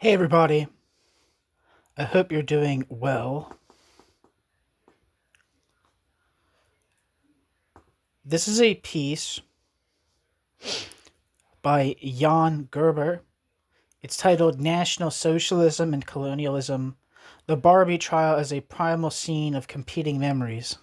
Hey everybody, I hope you're doing well. This is a piece by Jan Gerber. It's titled National Socialism and Colonialism, the Barbie Trial as a Primal Scene of Competing Memories.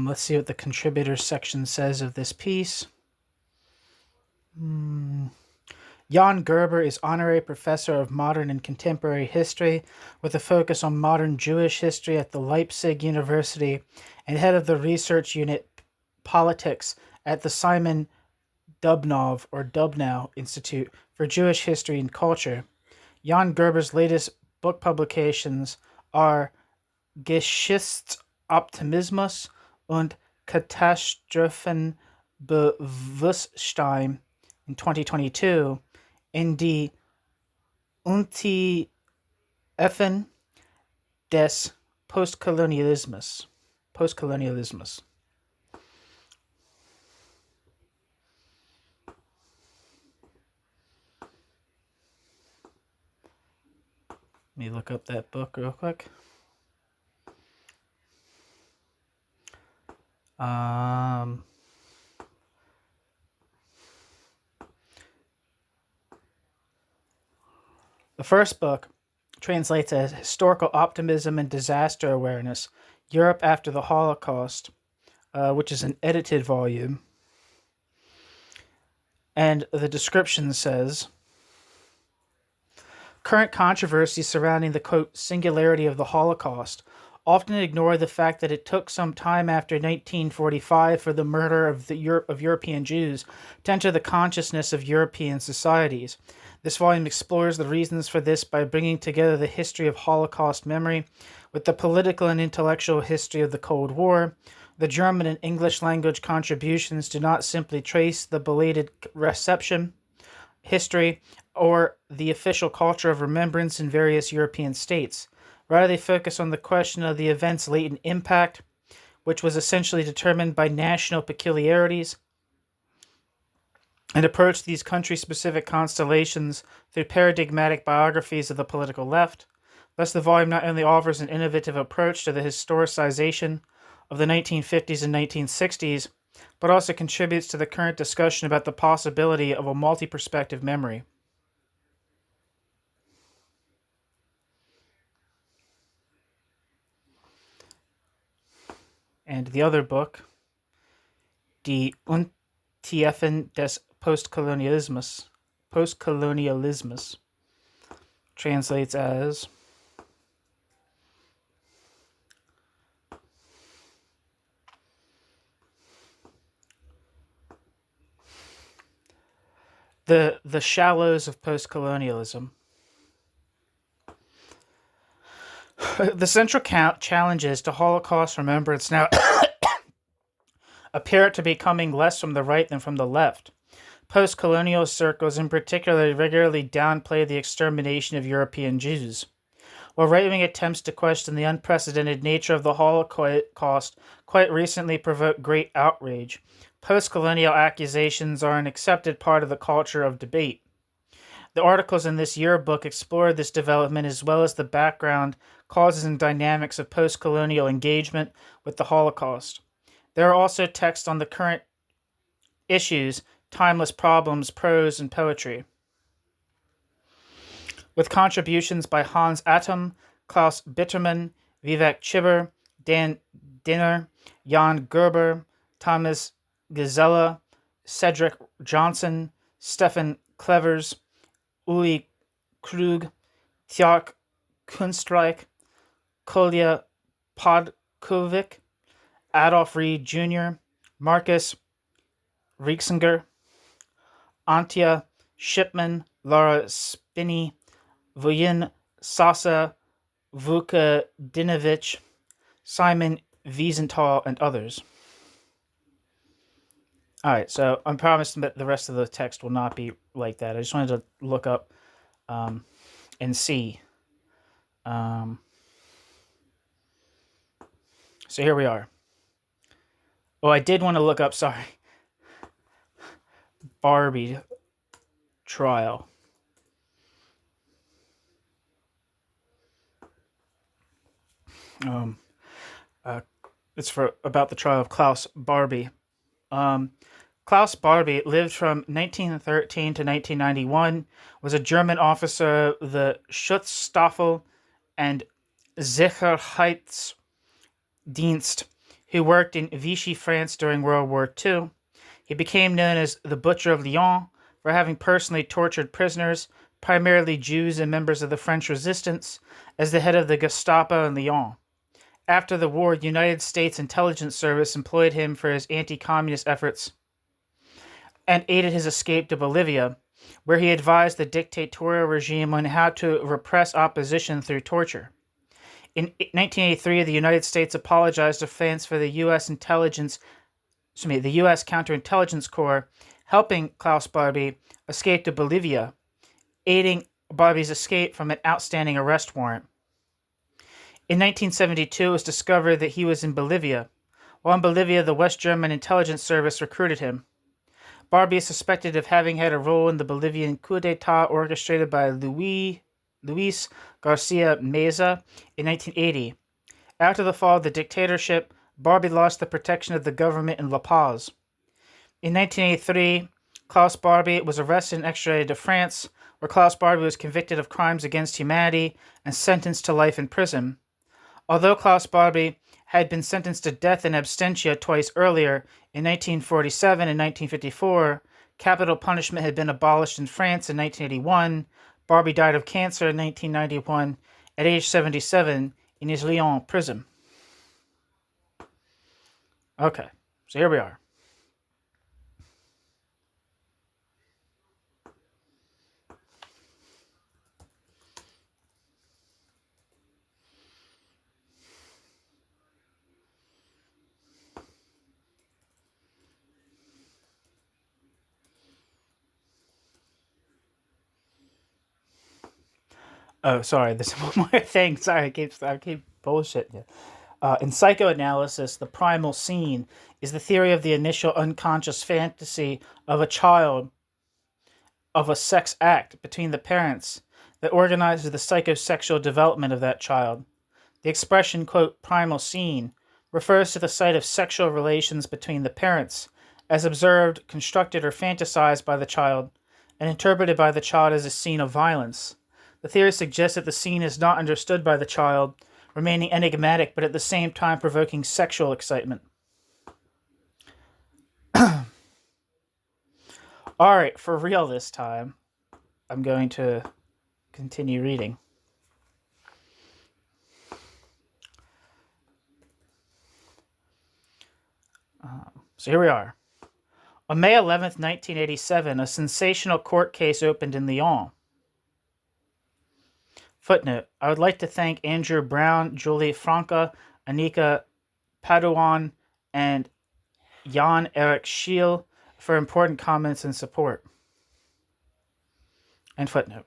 Let's see what the contributors section says of this piece. Jan Gerber is honorary professor of modern and contemporary history with a focus on modern Jewish history at the Leipzig University and head of the research unit politics at the Simon Dubnow Institute for Jewish History and Culture. Jan Gerber's latest book publications are Geschichtsoptimismus und Katastrophenbewusstsein in 2022 and Die Untiefen des Postkolonialismus. Let me look up that book real quick. The first book translates as Historical Optimism and Disaster Awareness, Europe After the Holocaust, which is an edited volume. And the description says, current controversies surrounding the, quote, singularity of the Holocaust often ignore the fact that it took some time after 1945 for the murder of European Jews to enter the consciousness of European societies. This volume explores the reasons for this by bringing together the history of Holocaust memory with the political and intellectual history of the Cold War. The German and English language contributions do not simply trace the belated reception, history, or the official culture of remembrance in various European states. Rather, they focus on the question of the event's latent impact, which was essentially determined by national peculiarities, and approach these country-specific constellations through paradigmatic biographies of the political left. Thus, the volume not only offers an innovative approach to the historicization of the 1950s and 1960s, but also contributes to the current discussion about the possibility of a multi-perspective memory. And the other book, Die Untiefen des Postkolonialismus, translates as the shallows of postcolonialism. The central challenges to Holocaust remembrance now appear to be coming less from the right than from the left. Post-colonial circles in particular regularly downplay the extermination of European Jews, while right-wing attempts to question the unprecedented nature of the Holocaust quite recently provoked great outrage. Post-colonial accusations are an accepted part of the culture of debate. The articles in this yearbook explore this development as well as the background, causes, and dynamics of post-colonial engagement with the Holocaust. There are also texts on the current issues, timeless problems, prose, and poetry, with contributions by Hans Atom, Klaus Bittermann, Vivek Chibber, Dan Dinner, Jan Gerber, Thomas Gazella, Cedric Johnson, Stefan Clevers, Uli Krug, Tjark Kunstreich, Kolja Podkovic, Adolf Reed Jr., Marcus Rieksinger, Antje Shipman, Laura Spinney, Voyin Sasa Vukadinovich, Simon Wiesenthal, and others. Alright, so I promise that the rest of the text will not be like that. I just wanted to look up and see. So here we are. Oh, I did want to look up, sorry, Barbie trial. Um, it's for about the trial of Klaus Barbie. Klaus Barbie lived from 1913 to 1991, was a German officer of the Schutzstaffel and Sicherheitsdienst who worked in Vichy France during World War II. He became known as the Butcher of Lyon for having personally tortured prisoners, primarily Jews and members of the French resistance, as the head of the Gestapo in Lyon. After the war, the United States Intelligence Service employed him for his anti-communist efforts and aided his escape to Bolivia, where he advised the dictatorial regime on how to repress opposition through torture. In 1983, the United States apologized to France for the U.S. Counterintelligence Corps helping Klaus Barbie escape to Bolivia, aiding Barbie's escape from an outstanding arrest warrant. In 1972, it was discovered that he was in Bolivia. While in Bolivia, the West German intelligence service recruited him. Barbie is suspected of having had a role in the Bolivian coup d'etat orchestrated by Luis Garcia Meza in 1980. After the fall of the dictatorship, Barbie lost the protection of the government in La Paz. In 1983, Klaus Barbie was arrested and extradited to France, where Klaus Barbie was convicted of crimes against humanity and sentenced to life in prison. Although Klaus Barbie had been sentenced to death in absentia twice earlier, in 1947 and 1954, capital punishment had been abolished in France in 1981. Barbie died of cancer in 1991 at age 77 in his Lyon prison. Okay, so here we are. Oh, sorry, there's one more thing. Sorry, I keep bullshitting you. In psychoanalysis, the primal scene is the theory of the initial unconscious fantasy of a child of a sex act between the parents that organizes the psychosexual development of that child. The expression, quote, primal scene, refers to the site of sexual relations between the parents, as observed, constructed, or fantasized by the child, and interpreted by the child as a scene of violence. The theory suggests that the scene is not understood by the child, remaining enigmatic but at the same time provoking sexual excitement. Alright, for real this time, I'm going to continue reading. So here we are. On May 11th, 1987, a sensational court case opened in Lyon. Footnote, I would like to thank Andrew Brown, Julie Franca, Anika Paduan, and Jan-Eric Schiel for important comments and support. And footnote.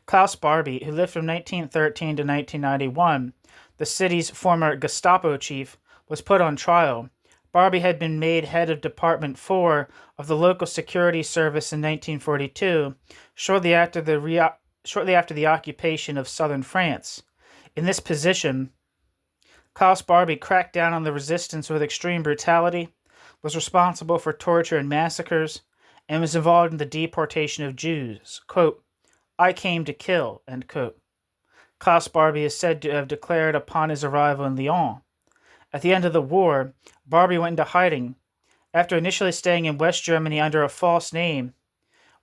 Klaus Barbie, who lived from 1913 to 1991, the city's former Gestapo chief, was put on trial. Barbie had been made head of Department 4 of the local security service in 1942, shortly after the occupation of southern France. In this position, Klaus Barbie cracked down on the resistance with extreme brutality, was responsible for torture and massacres, and was involved in the deportation of Jews. Quote, I came to kill, end quote. Klaus Barbie is said to have declared upon his arrival in Lyon. At the end of the war, Barbie went into hiding, after initially staying in West Germany under a false name,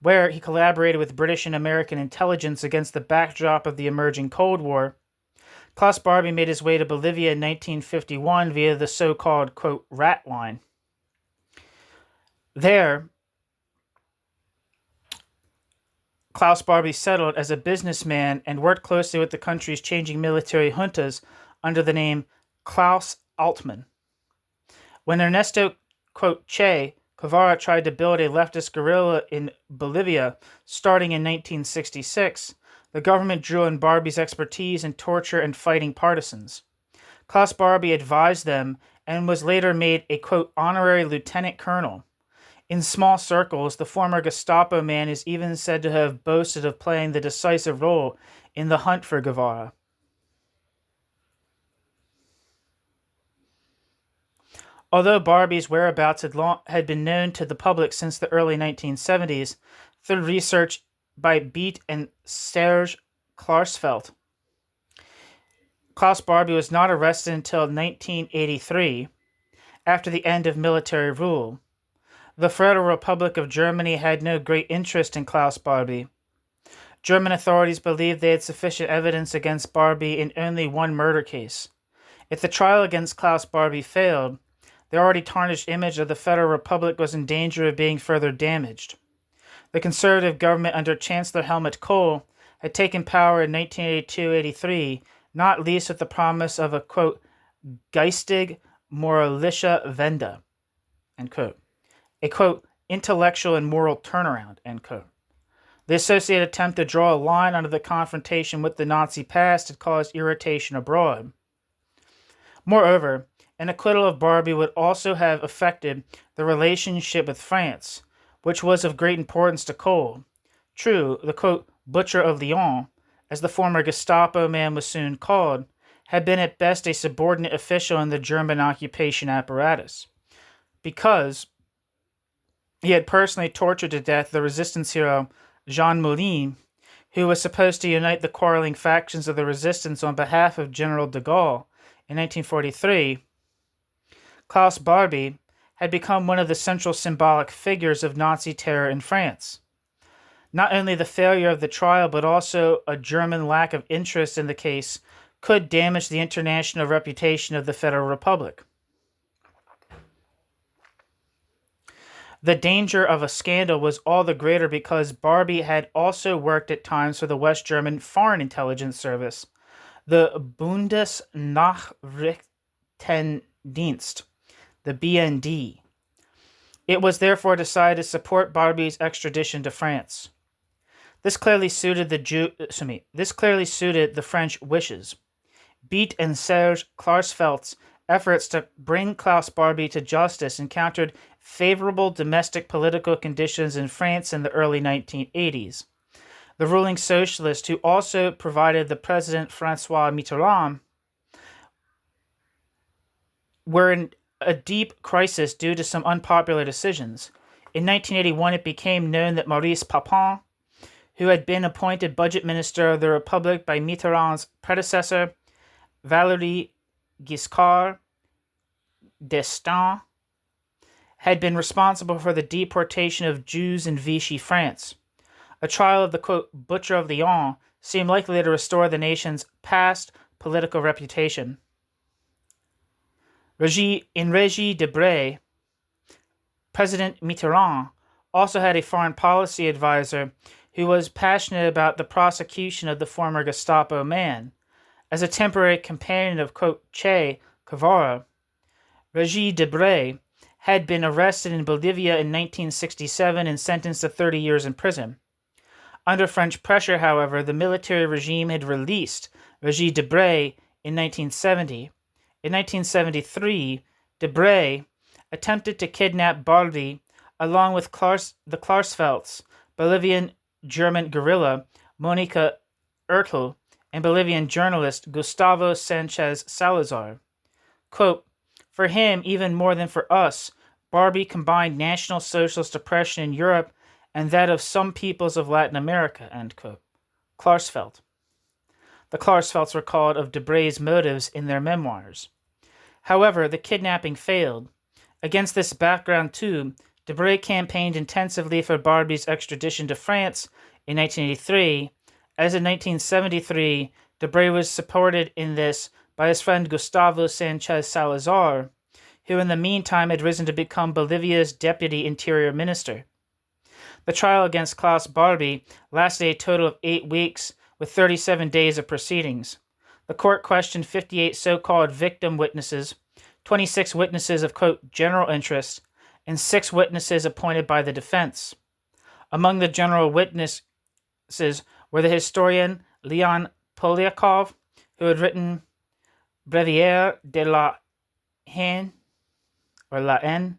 where he collaborated with British and American intelligence against the backdrop of the emerging Cold War. Klaus Barbie made his way to Bolivia in 1951 via the so-called, quote, rat line. There, Klaus Barbie settled as a businessman and worked closely with the country's changing military juntas under the name Klaus Altman. When Ernesto, quote, Che Guevara tried to build a leftist guerrilla in Bolivia starting in 1966, the government drew on Barbie's expertise in torture and fighting partisans. Klaus Barbie advised them and was later made a, quote, honorary lieutenant colonel. In small circles, the former Gestapo man is even said to have boasted of playing the decisive role in the hunt for Guevara. Although Barbie's whereabouts had been known to the public since the early 1970s through research by Beat and Serge Klarsfeld, Klaus Barbie was not arrested until 1983, after the end of military rule. The Federal Republic of Germany had no great interest in Klaus Barbie. German authorities believed they had sufficient evidence against Barbie in only one murder case. If the trial against Klaus Barbie failed, the already tarnished image of the Federal Republic was in danger of being further damaged. The conservative government under Chancellor Helmut Kohl had taken power in 1982-83, not least with the promise of a, quote, geistig moralische Wende, end quote, a, quote, intellectual and moral turnaround, end quote. The associated attempt to draw a line under the confrontation with the Nazi past had caused irritation abroad. Moreover, an acquittal of Barbie would also have affected the relationship with France, which was of great importance to Kohl. True, the, quote, butcher of Lyon, as the former Gestapo man was soon called, had been at best a subordinate official in the German occupation apparatus, because he had personally tortured to death the resistance hero Jean Moulin, who was supposed to unite the quarreling factions of the resistance on behalf of General de Gaulle in 1943. Klaus Barbie had become one of the central symbolic figures of Nazi terror in France. Not only the failure of the trial, but also a German lack of interest in the case could damage the international reputation of the Federal Republic. The danger of a scandal was all the greater because Barbie had also worked at times for the West German Foreign Intelligence Service, the Bundesnachrichtendienst, the BND. It was therefore decided to support Barbie's extradition to France. This clearly suited the French wishes. Beat and Serge Klarsfeld's efforts to bring Klaus Barbie to justice encountered favorable domestic political conditions in France in the early 1980s. The ruling socialists, who also provided the President François Mitterrand, were in a deep crisis due to some unpopular decisions. In 1981, it became known that Maurice Papin, who had been appointed budget minister of the Republic by Mitterrand's predecessor, Valéry Giscard d'Estaing, had been responsible for the deportation of Jews in Vichy France. A trial of the, quote, butcher of Lyon seemed likely to restore the nation's past political reputation. In Régis Debray, President Mitterrand also had a foreign policy advisor who was passionate about the prosecution of the former Gestapo man. As a temporary companion of, quote, Che Guevara, Régis Debray had been arrested in Bolivia in 1967 and sentenced to 30 years in prison. Under French pressure, however, the military regime had released Régis Debray in 1970. In 1973, Debray attempted to kidnap Barbie along with the Klarsfelds, Bolivian-German guerrilla Monica Ertl, and Bolivian journalist Gustavo Sanchez Salazar. Quote, for him, even more than for us, Barbie combined National Socialist oppression in Europe and that of some peoples of Latin America, end quote. Klarsfeld. The Klarsfelds recalled of Debray's motives in their memoirs. However, the kidnapping failed. Against this background, too, Debray campaigned intensively for Barbie's extradition to France in 1983, as in 1973, Debray was supported in this by his friend Gustavo Sanchez Salazar, who in the meantime had risen to become Bolivia's deputy interior minister. The trial against Klaus Barbie lasted a total of 8 weeks, with 37 days of proceedings. The court questioned 58 so-called victim witnesses, 26 witnesses of, quote, general interest, and 6 witnesses appointed by the defense. Among the general witnesses were the historian Leon Polyakov, who had written Brevière de la haine, or la haine.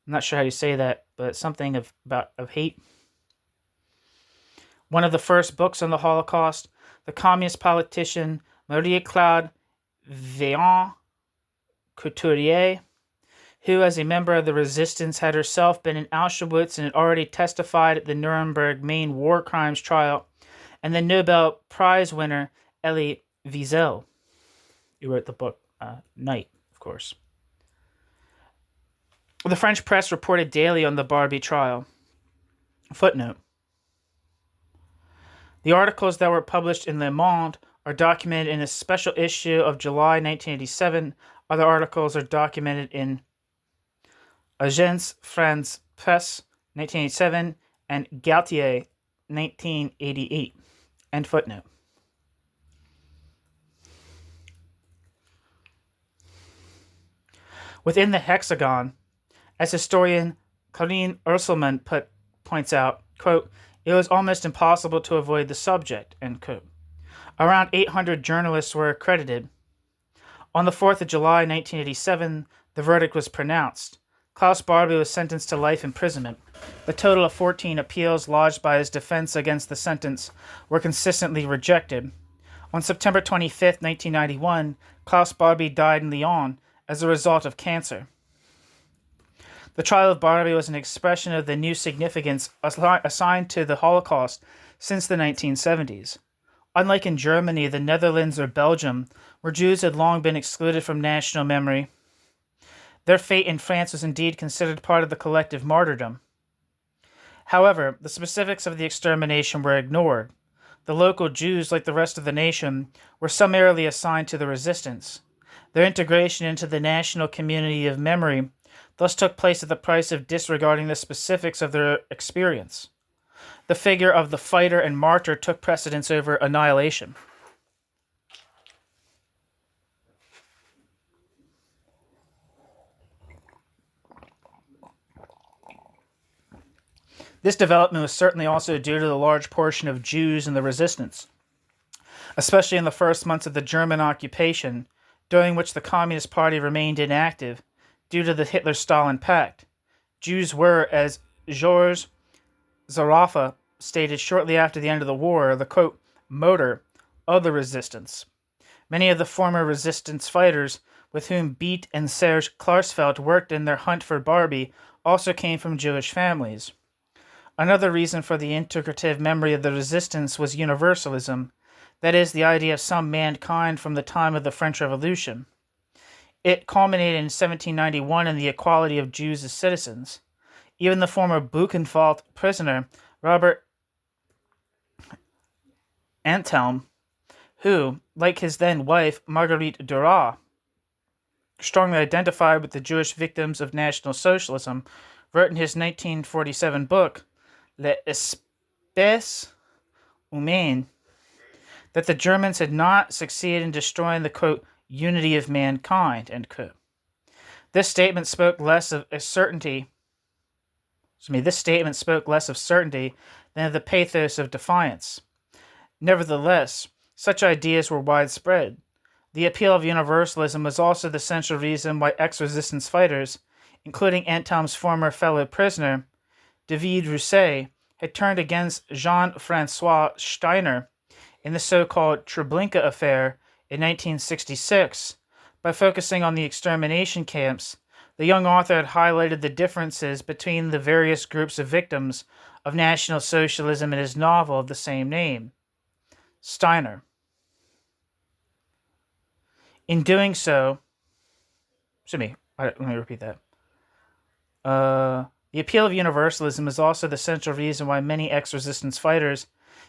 I'm not sure how you say that, but something of hate. One of the first books on the Holocaust, the communist politician Marie-Claude Vaillant Couturier, who, as a member of the resistance, had herself been in Auschwitz and had already testified at the Nuremberg main war crimes trial, and the Nobel Prize winner Elie Wiesel, who wrote the book Night, of course. The French press reported daily on the Barbie trial. Footnote. The articles that were published in Le Monde are documented in a special issue of July 1987. Other articles are documented in Agence France Presse 1987 and Gautier 1988. End footnote. Within the hexagon, as historian Karin Urselman points out, quote, it was almost impossible to avoid the subject, end quote. Around 800 journalists were accredited. On the 4th of July 1987, the verdict was pronounced. Klaus Barbie was sentenced to life imprisonment. The total of 14 appeals lodged by his defense against the sentence were consistently rejected. On September 25, 1991, Klaus Barbie died in Lyon as a result of cancer. The trial of Barbie was an expression of the new significance assigned to the Holocaust since the 1970s. Unlike in Germany, the Netherlands, or Belgium, where Jews had long been excluded from national memory, their fate in France was indeed considered part of the collective martyrdom. However, the specifics of the extermination were ignored. The local Jews, like the rest of the nation, were summarily assigned to the resistance. Their integration into the national community of memory thus took place at the price of disregarding the specifics of their experience. The figure of the fighter and martyr took precedence over annihilation. This development was certainly also due to the large portion of Jews in the resistance, especially in the first months of the German occupation, during which the Communist Party remained inactive due to the Hitler-Stalin Pact. Jews were, as Georges Zarafa stated shortly after the end of the war, the, quote, motor of the resistance. Many of the former resistance fighters with whom Beat and Serge Klarsfeld worked in their hunt for Barbie also came from Jewish families. Another reason for the integrative memory of the resistance was universalism, that is, the idea of some mankind from the time of the French Revolution. It culminated in 1791 in the equality of Jews as citizens. Even the former Buchenwald prisoner, Robert Antelme, who, like his then wife, Marguerite Duras, strongly identified with the Jewish victims of National Socialism, wrote in his 1947 book, L'Espèce Humaine, that the Germans had not succeeded in destroying the, quote, unity of mankind, end quote. This statement spoke less of certainty than of the pathos of defiance. Nevertheless, such ideas were widespread. The appeal of universalism was also the central reason why ex-resistance fighters, including Antelme's former fellow prisoner, David Rousset, had turned against Jean-Francois Steiner in the so-called Treblinka affair in 1966. By focusing on the extermination camps, the young author had highlighted the differences between the various groups of victims of National Socialism in his novel of the same name, Steiner. In doing so, let me repeat that. The appeal of universalism is also the central reason why many ex-resistance fighters,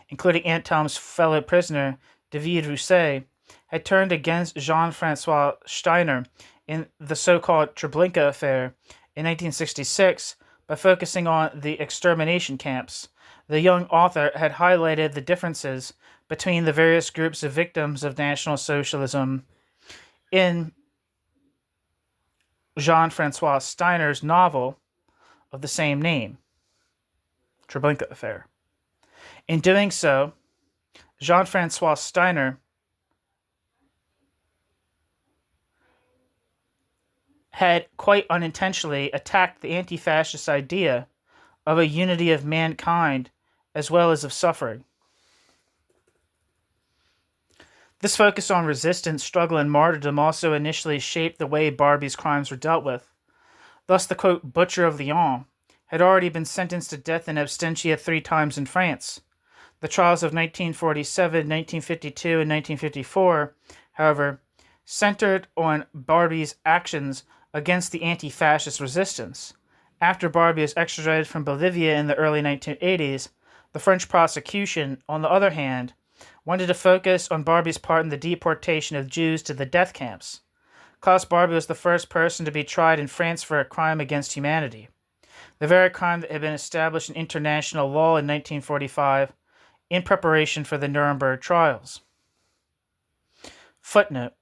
including Antelme's fellow prisoner, David Rousset, had turned against Jean-Francois Steiner in the so-called Treblinka affair in 1966 by focusing on the extermination camps. The young author had highlighted the differences between the various groups of victims of National Socialism in Jean-Francois Steiner's novel of the same name, Treblinka Affair. In doing so, Jean-Francois Steiner had quite unintentionally attacked the anti-fascist idea of a unity of mankind as well as of suffering. This focus on resistance, struggle, and martyrdom also initially shaped the way Barbie's crimes were dealt with. Thus, the quote, Butcher of Lyon had already been sentenced to death in absentia 3 times in France. The trials of 1947, 1952, and 1954, however, centered on Barbie's actions against the anti-fascist resistance. After Barbie was extradited from Bolivia in the early 1980s, the French prosecution, on the other hand, wanted to focus on Barbie's part in the deportation of Jews to the death camps. Klaus Barbie was the first person to be tried in France for a crime against humanity, the very crime that had been established in international law in 1945 in preparation for the Nuremberg trials. Footnote: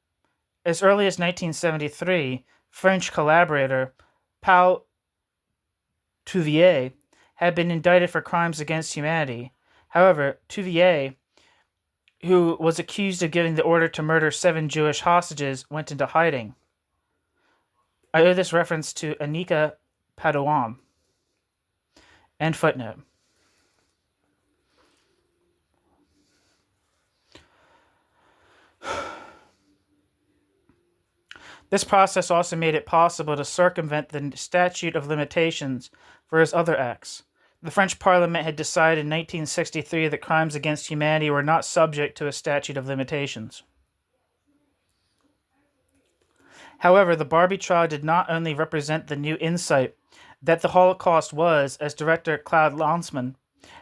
as early as 1973, French collaborator Paul Touvier had been indicted for crimes against humanity. However, Touvier, who was accused of giving the order to murder 7 Jewish hostages, went into hiding. I owe this reference to Annika Padouam. End footnote. This process also made it possible to circumvent the statute of limitations for his other acts. The French Parliament had decided in 1963 that crimes against humanity were not subject to a statute of limitations. However, the Barbie trial did not only represent the new insight that the Holocaust was, as director Claude Lanzmann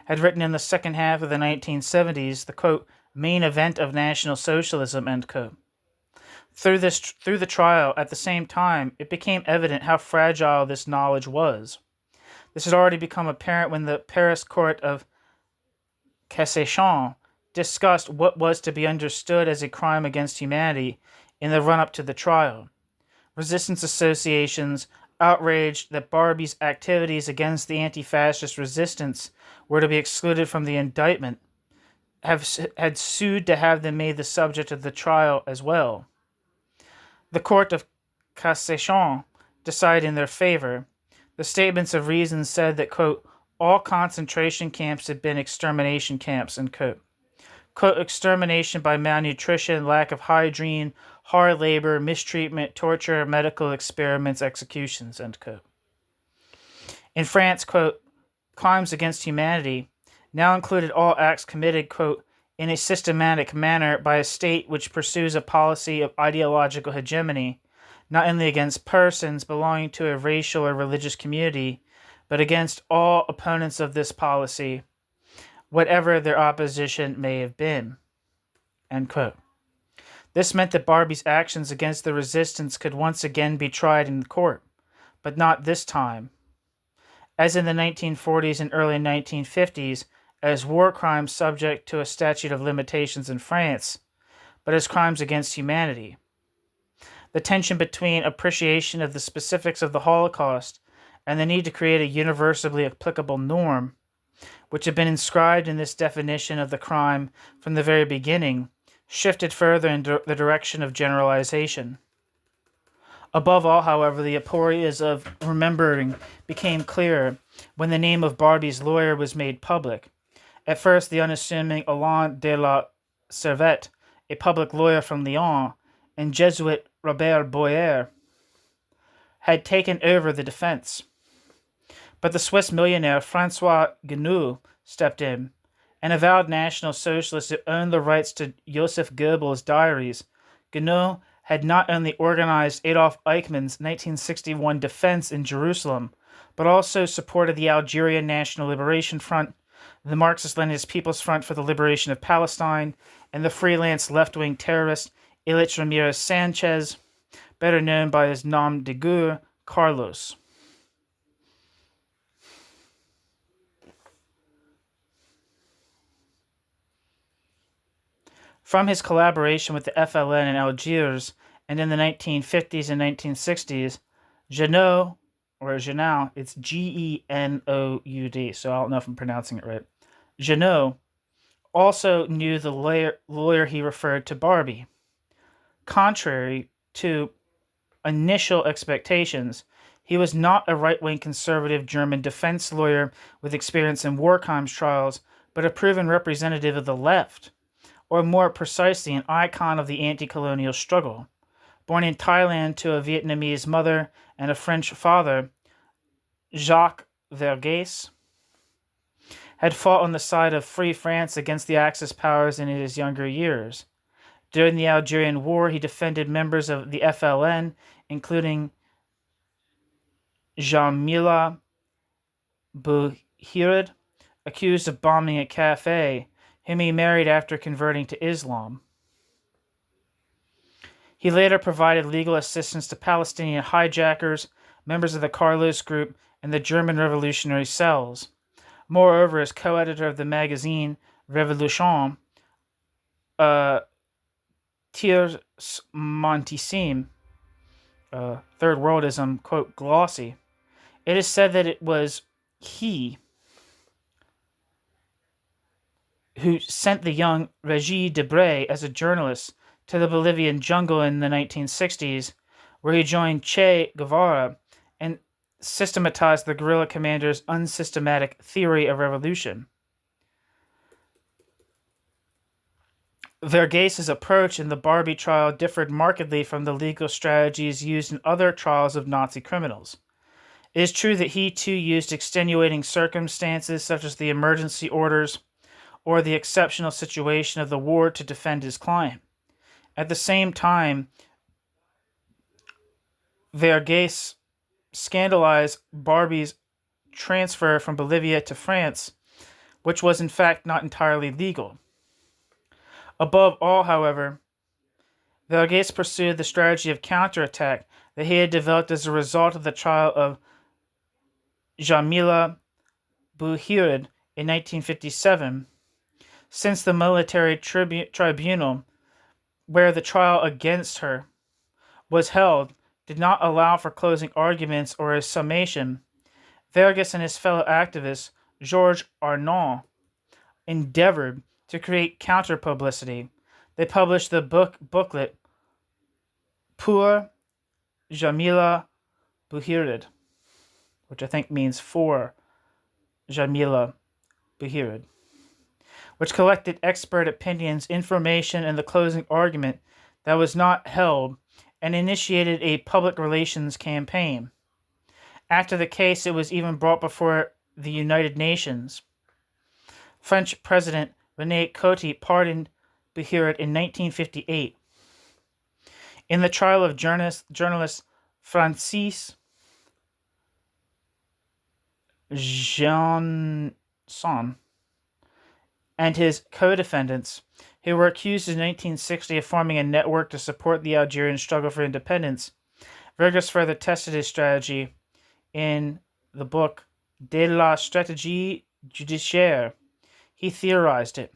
had written in the second half of the 1970s, the, quote, main event of National Socialism, end quote. Through the trial, at the same time, it became evident how fragile this knowledge was. This had already become apparent when the Paris Court of Cassation discussed what was to be understood as a crime against humanity in the run-up to the trial. Resistance associations, outraged that Barbie's activities against the anti-fascist resistance were to be excluded from the indictment, had sued to have them made the subject of the trial as well. The Court of Cassation decided in their favor. The statements of reason said that, quote, all concentration camps had been extermination camps, end quote. Quote, extermination by malnutrition, lack of hygiene, hard labor, mistreatment, torture, medical experiments, executions, end quote. In France, quote, crimes against humanity now included all acts committed, quote, in a systematic manner by a state which pursues a policy of ideological hegemony, not only against persons belonging to a racial or religious community, but against all opponents of this policy, whatever their opposition may have been, end quote. This meant that Barbie's actions against the resistance could once again be tried in court, but not this time, as in the 1940s and early 1950s, as war crimes subject to a statute of limitations in France, but as crimes against humanity. The tension between appreciation of the specifics of the Holocaust and the need to create a universally applicable norm, which had been inscribed in this definition of the crime from the very beginning, shifted further in the direction of generalization. Above all, however, the aporias of remembering became clearer when the name of Barbie's lawyer was made public. At first, the unassuming Alain de la Servette, a public lawyer from Lyon, and Jesuit Robert Boyer had taken over the defense. But the Swiss millionaire François Guénoux stepped in, an avowed National Socialist who owned the rights to Joseph Goebbels' diaries. Guénoux had not only organized Adolf Eichmann's 1961 defense in Jerusalem, but also supported the Algerian National Liberation Front, the Marxist-Leninist People's Front for the Liberation of Palestine, and the freelance left-wing terrorist Ilich Ramirez Sanchez, better known by his nom de guerre, Carlos. From his collaboration with the FLN in Algiers and in the 1950s and 1960s, Genoud, it's Genoud, so I don't know if I'm pronouncing it right. Genoud also knew the lawyer he referred to Barbie. Contrary to initial expectations. He was not a right-wing conservative German defense lawyer with experience in war crimes trials, but a proven representative of the left, or more precisely, an icon of the anti-colonial struggle. Born in Thailand to a Vietnamese mother and a French father, Jacques Vergès had fought on the side of Free France against the Axis powers in his younger years. During the Algerian War, he defended members of the FLN, including Jamila Bouhired, accused of bombing a cafe, whom he married after converting to Islam. He later provided legal assistance to Palestinian hijackers, members of the Carlos Group, and the German revolutionary cells. Moreover, as co-editor of the magazine Révolution, Tiers Montissime, Third Worldism, quote, glossy, it is said that it was he who sent the young Régis Debray as a journalist to the Bolivian jungle in the 1960s, where he joined Che Guevara and systematized the guerrilla commander's unsystematic theory of revolution. Vergès' approach in the Barbie trial differed markedly from the legal strategies used in other trials of Nazi criminals. It is true that he too used extenuating circumstances such as the emergency orders or the exceptional situation of the war to defend his client. At the same time, Vergès scandalized Barbie's transfer from Bolivia to France, which was in fact not entirely legal. Above all, however, Vergès pursued the strategy of counterattack that he had developed as a result of the trial of Jamila Bouhired in 1957, since the military tribunal where the trial against her was held did not allow for closing arguments or a summation. Vergès and his fellow activist, Georges Arnault, endeavored to create counter-publicity. They published the booklet Pour Jamila Bouhired, which I think means for Jamila Bouhired, which collected expert opinions, information, and the closing argument that was not held, and initiated a public relations campaign. After the case, it was even brought before the United Nations. French President René Coty pardoned Bouhired in 1958. In the trial of journalist Francis Janson and his co-defendants, who were accused in 1960 of forming a network to support the Algerian struggle for independence, Vergès further tested his strategy in the book De la stratégie judiciaire. He theorized it.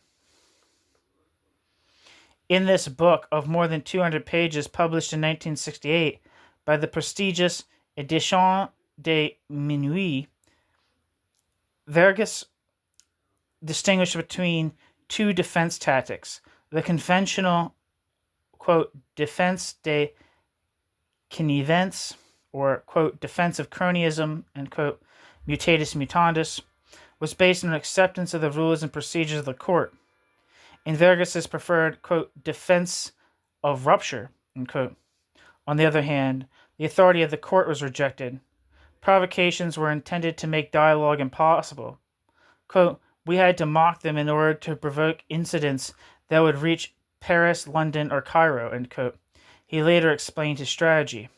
In this book of more than 200 pages published in 1968 by the prestigious Édition de Minuit, Vergès distinguished between two defense tactics: the conventional, quote, defense de connivence, or, quote, defense of cronyism, and, quote, mutatis mutandis, was based on acceptance of the rules and procedures of the court. In Vergès' preferred, quote, defense of rupture, end quote, on the other hand, the authority of the court was rejected. Provocations were intended to make dialogue impossible. Quote, we had to mock them in order to provoke incidents that would reach Paris, London, or Cairo, end quote. He later explained his strategy.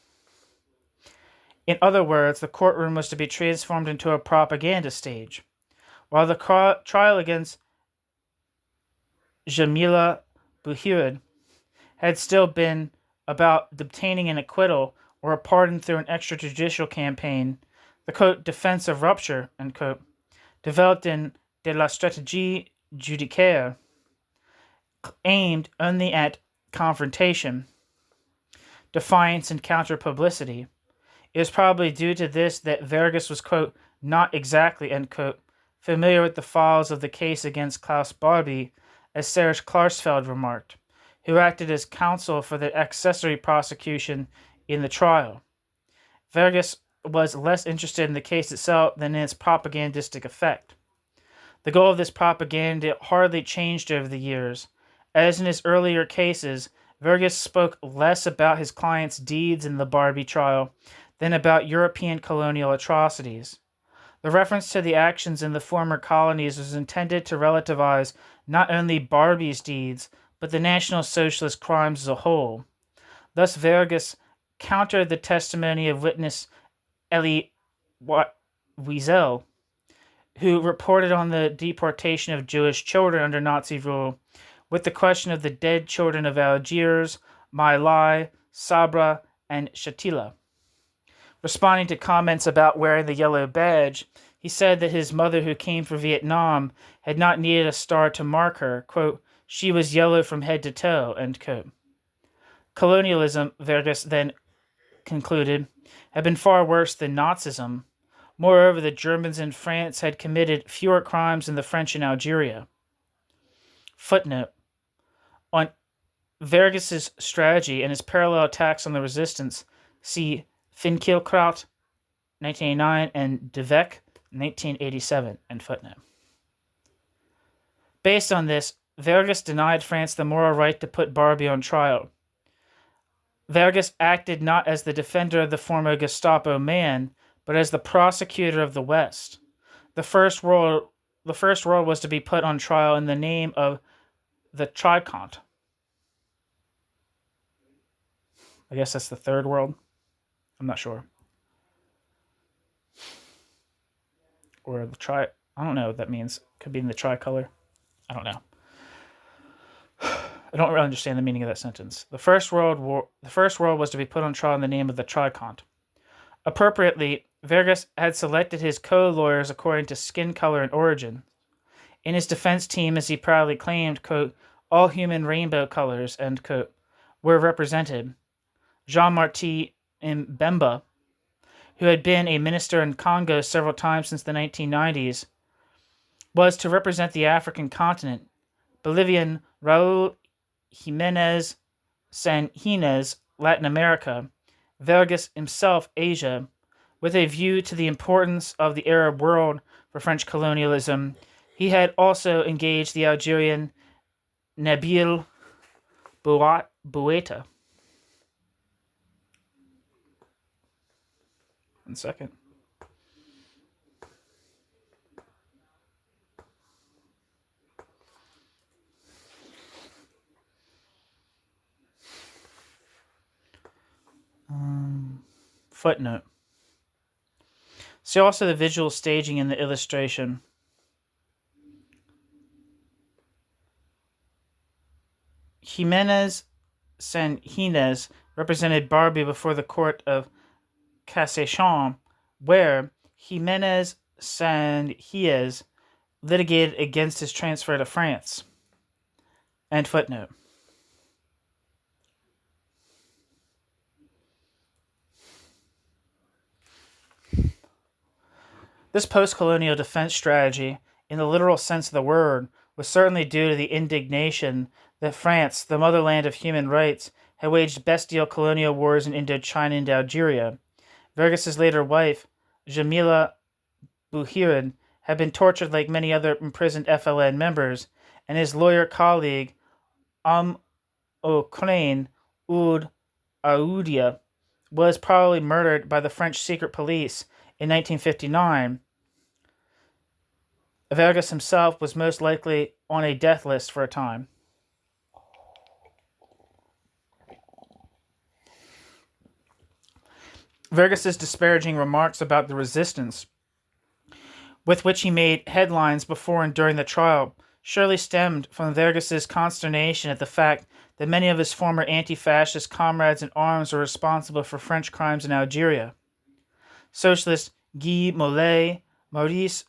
In other words, the courtroom was to be transformed into a propaganda stage. While the trial against Jamila Bouhired had still been about obtaining an acquittal or a pardon through an extrajudicial campaign, the, quote, defense of rupture, end quote, developed in De la stratégie judiciaire, aimed only at confrontation, defiance, and counter-publicity. It was probably due to this that Vergès was, quote, not exactly, end quote, familiar with the files of the case against Klaus Barbie, as Serge Klarsfeld remarked, who acted as counsel for the accessory prosecution in the trial. Vargas was less interested in the case itself than in its propagandistic effect. The goal of this propaganda hardly changed over the years. As in his earlier cases, Vargas spoke less about his client's deeds in the Barbie trial than about European colonial atrocities. The reference to the actions in the former colonies was intended to relativize not only Barbie's deeds, but the National Socialist crimes as a whole. Thus, Vargas countered the testimony of witness Elie Wiesel, who reported on the deportation of Jewish children under Nazi rule, with the question of the dead children of Algiers, My Lai, Sabra, and Shatila. Responding to comments about wearing the yellow badge, he said that his mother, who came from Vietnam, had not needed a star to mark her. Quote, she was yellow from head to toe, end quote. Colonialism, Vargas then concluded, had been far worse than Nazism. Moreover, the Germans in France had committed fewer crimes than the French in Algeria. Footnote. On Vargas's strategy and his parallel attacks on the resistance, see Finkielkraut, 1989, and De Vec, 1987, end footnote. Based on this, Vargas denied France the moral right to put Barbie on trial. Vargas acted not as the defender of the former Gestapo man, but as the prosecutor of the West. The First World was to be put on trial in the name of the Tricont. I guess that's the Third World. I'm not sure. Or the I don't know what that means. Could be in the tricolor. I don't know. I don't really understand the meaning of that sentence. The First World was to be put on trial in the name of the Tricont. Appropriately, Vargas had selected his co-lawyers according to skin color and origin. In his defense team, as he proudly claimed, quote, all human rainbow colors, end quote, were represented. Jean-Martin Mbemba, who had been a minister in Congo several times since the 1990s, was to represent the African continent. Bolivian Raul Jimenez Sanjinez, Latin America, Vargas himself, Asia, with a view to the importance of the Arab world for French colonialism. He had also engaged the Algerian Nabil Boueta. One second. Footnote. See also the visual staging in the illustration. Jimenez Sanjinez represented Barbie before the court of Cassation, where Jimenez Sanjinez litigated against his transfer to France. End footnote. This post-colonial defense strategy, in the literal sense of the word, was certainly due to the indignation that France, the motherland of human rights, had waged bestial colonial wars in Indochina and Algeria. Vargas's later wife, Jamila Bouhired, had been tortured like many other imprisoned FLN members, and his lawyer colleague, Ocrane Oud Aoudia, was probably murdered by the French secret police in 1959. Vargas himself was most likely on a death list for a time. Vargas's disparaging remarks about the resistance with which he made headlines before and during the trial surely stemmed from Vargas's consternation at the fact that many of his former anti-fascist comrades in arms were responsible for French crimes in Algeria. Socialist Guy Mollet, Maurice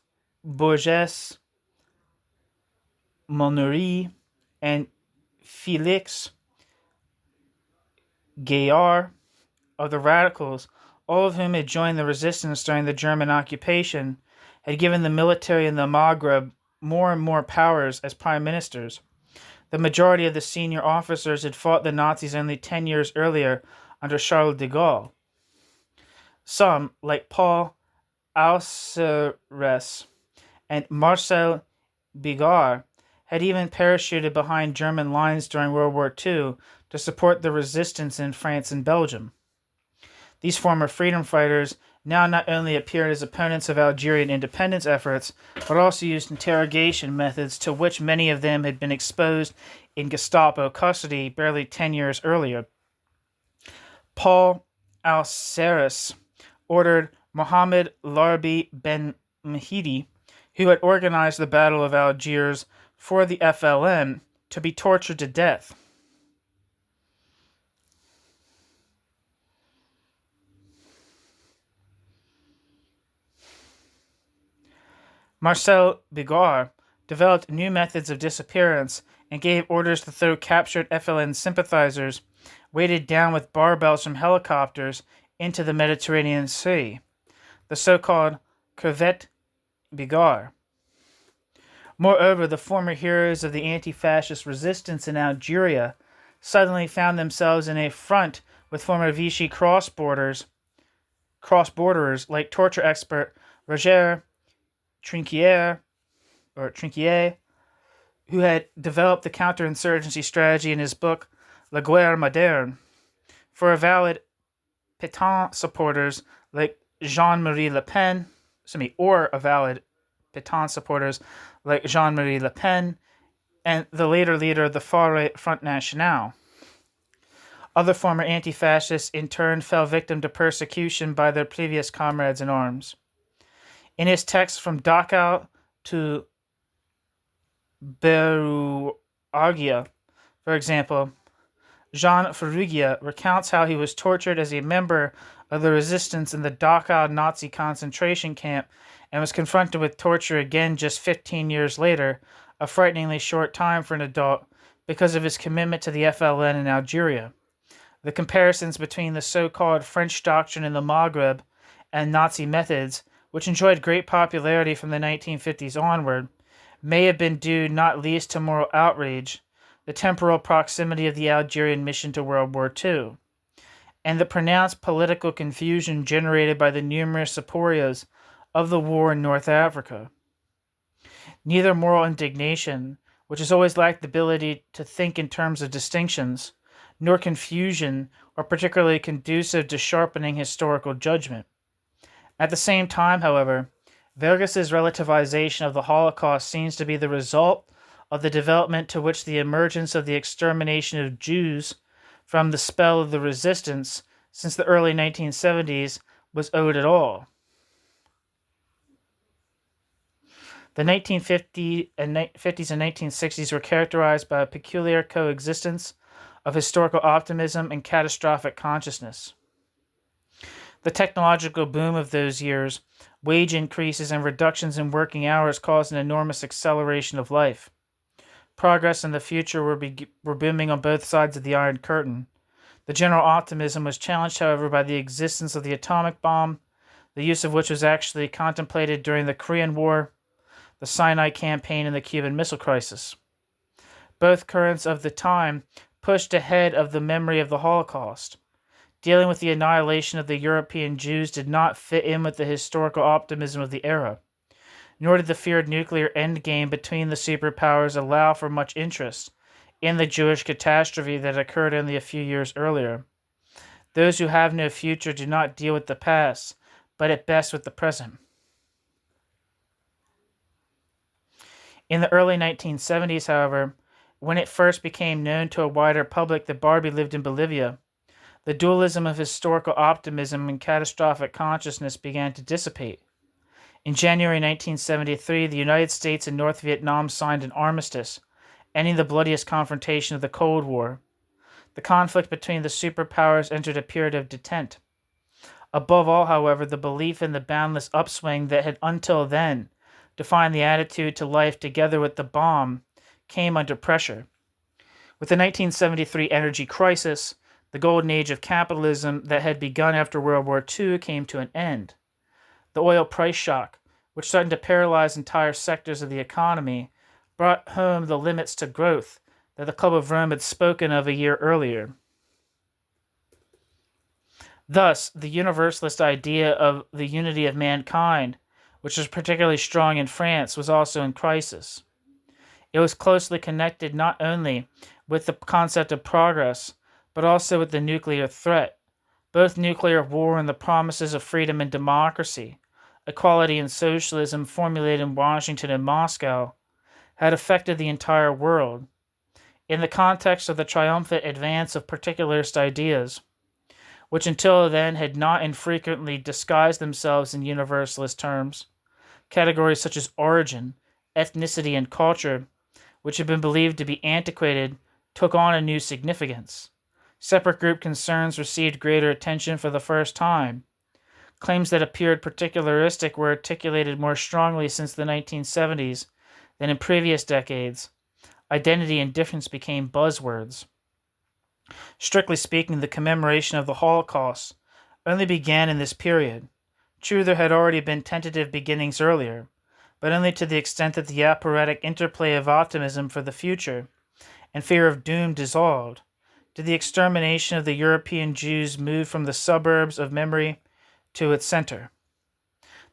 Bourges Monnery, and Félix Gaillard of the Radicals, all of whom had joined the resistance during the German occupation, had given the military in the Maghreb more and more powers as prime ministers. The majority of the senior officers had fought the Nazis only 10 years earlier under Charles de Gaulle. Some, like Paul Alceres and Marcel Bigot, had even parachuted behind German lines during World War II to support the resistance in France and Belgium. These former freedom fighters now not only appeared as opponents of Algerian independence efforts, but also used interrogation methods to which many of them had been exposed in Gestapo custody barely 10 years earlier. Paul Alceres ordered Mohammed Larbi Ben Mahdi, who had organized the Battle of Algiers for the FLN, to be tortured to death. Marcel Bigot developed new methods of disappearance and gave orders to throw captured FLN sympathizers, weighted down with barbells from helicopters, into the Mediterranean Sea, the so-called Crevette Bigot. Moreover, the former heroes of the anti-fascist resistance in Algeria suddenly found themselves in a front with former Vichy cross-borderers like torture expert Roger Trinquier, who had developed the counterinsurgency strategy in his book La Guerre Moderne, for avowed Pétain supporters like Jean-Marie Le Pen, and the later leader of the far-right Front National. Other former anti-fascists in turn fell victim to persecution by their previous comrades in arms. In his text From Dachau to Beruagia, for example, Jean Ferrugia recounts how he was tortured as a member of the resistance in the Dachau Nazi concentration camp and was confronted with torture again just 15 years later, a frighteningly short time for an adult, because of his commitment to the FLN in Algeria. The comparisons between the so-called French doctrine in the Maghreb and Nazi methods, which enjoyed great popularity from the 1950s onward, may have been due not least to moral outrage, the temporal proximity of the Algerian mission to World War II, and the pronounced political confusion generated by the numerous aporias of the war in North Africa. Neither moral indignation, which has always lacked the ability to think in terms of distinctions, nor confusion are particularly conducive to sharpening historical judgment. At the same time, however, Verges's relativization of the Holocaust seems to be the result of the development to which the emergence of the extermination of Jews from the spell of the resistance since the early 1970s was owed at all. The 1950s and 1960s were characterized by a peculiar coexistence of historical optimism and catastrophic consciousness. The technological boom of those years, wage increases and reductions in working hours caused an enormous acceleration of life. Progress and the future were booming on both sides of the Iron Curtain. The general optimism was challenged, however, by the existence of the atomic bomb, the use of which was actually contemplated during the Korean War, the Sinai Campaign, and the Cuban Missile Crisis. Both currents of the time pushed ahead of the memory of the Holocaust. Dealing with the annihilation of the European Jews did not fit in with the historical optimism of the era, nor did the feared nuclear endgame between the superpowers allow for much interest in the Jewish catastrophe that occurred only a few years earlier. Those who have no future do not deal with the past, but at best with the present. In the early 1970s, however, when it first became known to a wider public that Barbie lived in Bolivia, the dualism of historical optimism and catastrophic consciousness began to dissipate. In January 1973, the United States and North Vietnam signed an armistice, ending the bloodiest confrontation of the Cold War. The conflict between the superpowers entered a period of detente. Above all, however, the belief in the boundless upswing that had until then defined the attitude to life together with the bomb came under pressure. With the 1973 energy crisis, the golden age of capitalism that had begun after World War II came to an end. The oil price shock, which threatened to paralyze entire sectors of the economy, brought home the limits to growth that the Club of Rome had spoken of a year earlier. Thus, the universalist idea of the unity of mankind, which was particularly strong in France, was also in crisis. It was closely connected not only with the concept of progress, but also with the nuclear threat, both nuclear war and the promises of freedom and democracy, equality and socialism formulated in Washington and Moscow, had affected the entire world. In the context of the triumphant advance of particularist ideas, which until then had not infrequently disguised themselves in universalist terms, categories such as origin, ethnicity, and culture, which had been believed to be antiquated, took on a new significance. Separate group concerns received greater attention for the first time. Claims that appeared particularistic were articulated more strongly since the 1970s than in previous decades. Identity and difference became buzzwords. Strictly speaking, the commemoration of the Holocaust only began in this period. True, there had already been tentative beginnings earlier, but only to the extent that the operatic interplay of optimism for the future and fear of doom dissolved. Did the extermination of the European Jews move from the suburbs of memory to its center?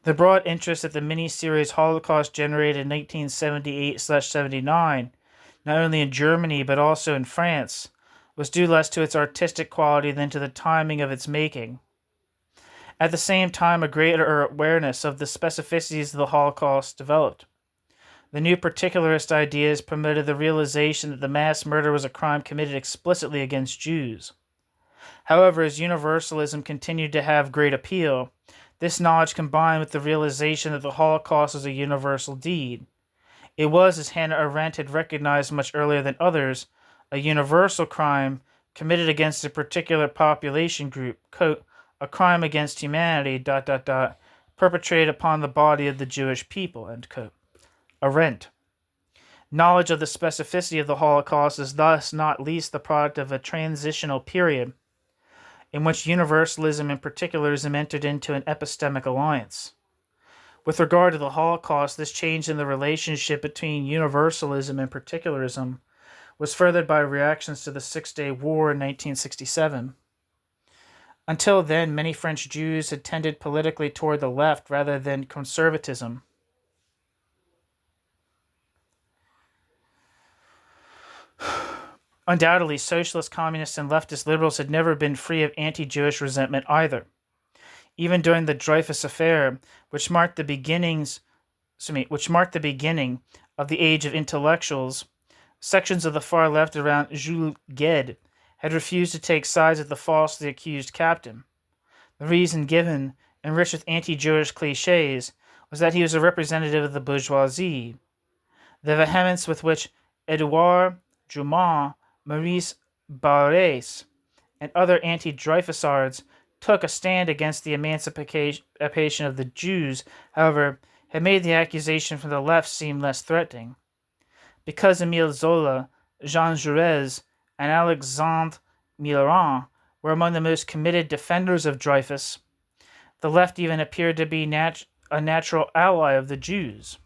The broad interest that the mini-series Holocaust generated in 1978/79, not only in Germany but also in France, was due less to its artistic quality than to the timing of its making. At the same time, a greater awareness of the specificities of the Holocaust developed. The new particularist ideas promoted the realization that the mass murder was a crime committed explicitly against Jews. However, as universalism continued to have great appeal, this knowledge combined with the realization that the Holocaust was a universal deed. It was, as Hannah Arendt had recognized much earlier than others, a universal crime committed against a particular population group, quote, a crime against humanity, ... perpetrated upon the body of the Jewish people, end quote. Arendt. Knowledge of the specificity of the Holocaust is thus not least the product of a transitional period in which universalism and particularism entered into an epistemic alliance. With regard to the Holocaust, this change in the relationship between universalism and particularism was furthered by reactions to the Six-Day War in 1967. Until then, many French Jews had tended politically toward the left rather than conservatism. Undoubtedly, socialists, communists, and leftist liberals had never been free of anti-Jewish resentment either. Even during the Dreyfus Affair, which marked the beginning of the age of intellectuals, sections of the far left around Jules Gued had refused to take sides with the falsely accused captain. The reason given, enriched with anti-Jewish cliches, was that he was a representative of the bourgeoisie. The vehemence with which Edouard Drummond, Maurice Barrès, and other anti-Dreyfusards took a stand against the emancipation of the Jews, however, had made the accusation from the left seem less threatening. Because Émile Zola, Jean Jaurès, and Alexandre Millerand were among the most committed defenders of Dreyfus, the left even appeared to be a natural ally of the Jews.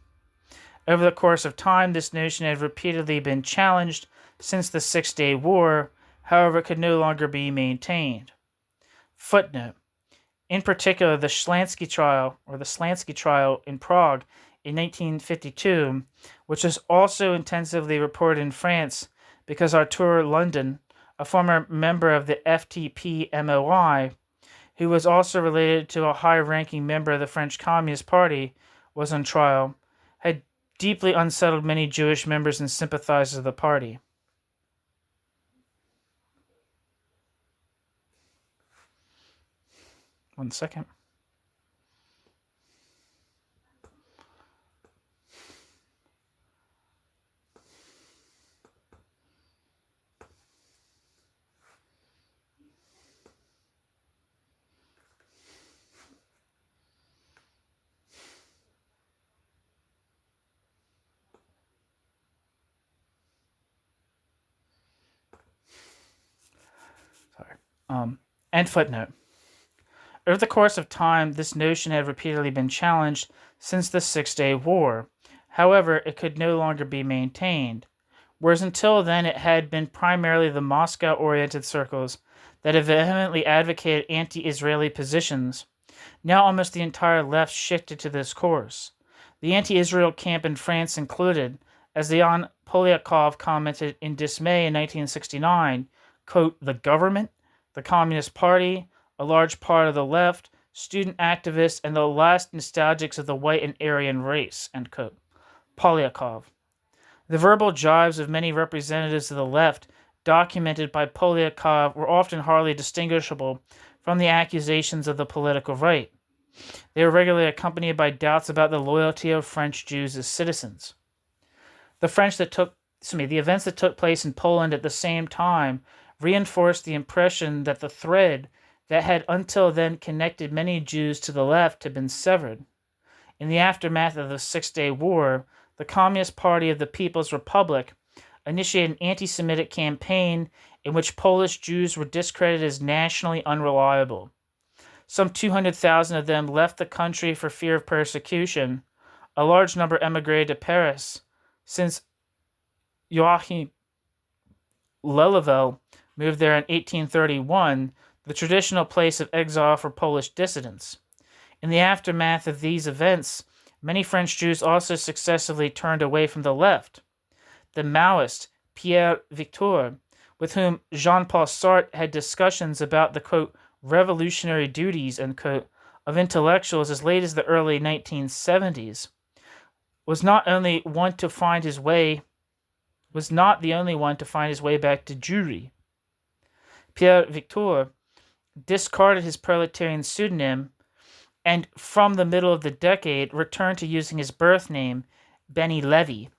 Over the course of time, this notion had repeatedly been challenged since the Six-Day War, however, it could no longer be maintained. Footnote. In particular, the Slansky trial in Prague in 1952, which was also intensively reported in France because Arthur London, a former member of the FTP-MOI, who was also related to a high-ranking member of the French Communist Party, was on trial, had deeply unsettled many Jewish members and sympathizers of the party. One second. End footnote. Over the course of time, this notion had repeatedly been challenged since the Six-Day War. However, it could no longer be maintained. Whereas until then it had been primarily the Moscow-oriented circles that had vehemently advocated anti-Israeli positions. Now almost the entire left shifted to this course. The anti-Israel camp in France included, as Leon Poliakov commented in dismay in 1969, quote, the government, the Communist Party, a large part of the left, student activists, and the last nostalgics of the white and Aryan race, end quote. Poliakov. The verbal jibes of many representatives of the left, documented by Poliakov, were often hardly distinguishable from the accusations of the political right. They were regularly accompanied by doubts about the loyalty of French Jews as citizens. The events that took place in Poland at the same time reinforced the impression that the thread that had until then connected many Jews to the left had been severed. In the aftermath of the Six-Day War, the Communist Party of the People's Republic initiated an anti-Semitic campaign in which Polish Jews were discredited as nationally unreliable. Some 200,000 of them left the country for fear of persecution. A large number emigrated to Paris, since Joachim Lelièvre moved there in 1831, the traditional place of exile for Polish dissidents. In the aftermath of these events, many French Jews also successively turned away from the left. The Maoist Pierre Victor, with whom Jean-Paul Sartre had discussions about the, quote, revolutionary duties, end quote, of intellectuals as late as the early 1970s, was not the only one to find his way back to Jewry. Pierre Victor discarded his proletarian pseudonym and, from the middle of the decade, returned to using his birth name, Benny Levy.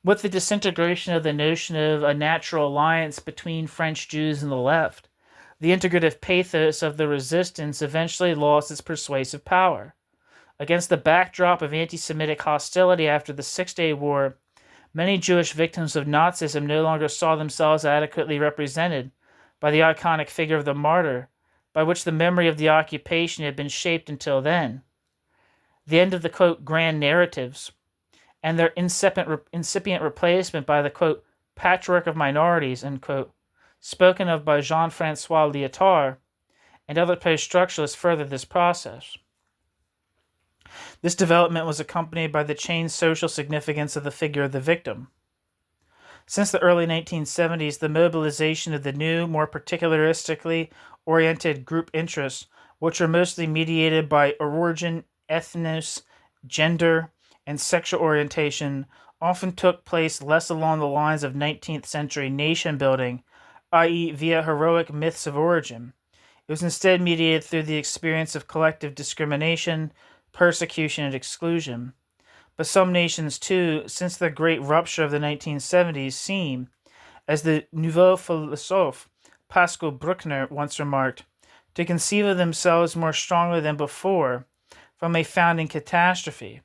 With the disintegration of the notion of a natural alliance between French Jews and the left, the integrative pathos of the resistance eventually lost its persuasive power. Against the backdrop of anti-Semitic hostility after the Six-Day War, many Jewish victims of Nazism no longer saw themselves adequately represented by the iconic figure of the martyr, by which the memory of the occupation had been shaped until then. The end of the, quote, grand narratives, and their incipient replacement by the, quote, patchwork of minorities, end quote, spoken of by Jean-Francois Lyotard and other post-structuralists, furthered this process. This development was accompanied by the changed social significance of the figure of the victim. Since the early 1970s, the mobilization of the new, more particularistically oriented group interests, which are mostly mediated by origin, ethnos, gender, and sexual orientation, often took place less along the lines of 19th century nation building, i.e. via heroic myths of origin. It was instead mediated through the experience of collective discrimination, persecution, and exclusion. But some nations, too, since the great rupture of the 1970s, seem, as the nouveau philosophe Pascal Bruckner once remarked, to conceive of themselves more strongly than before from a founding catastrophe.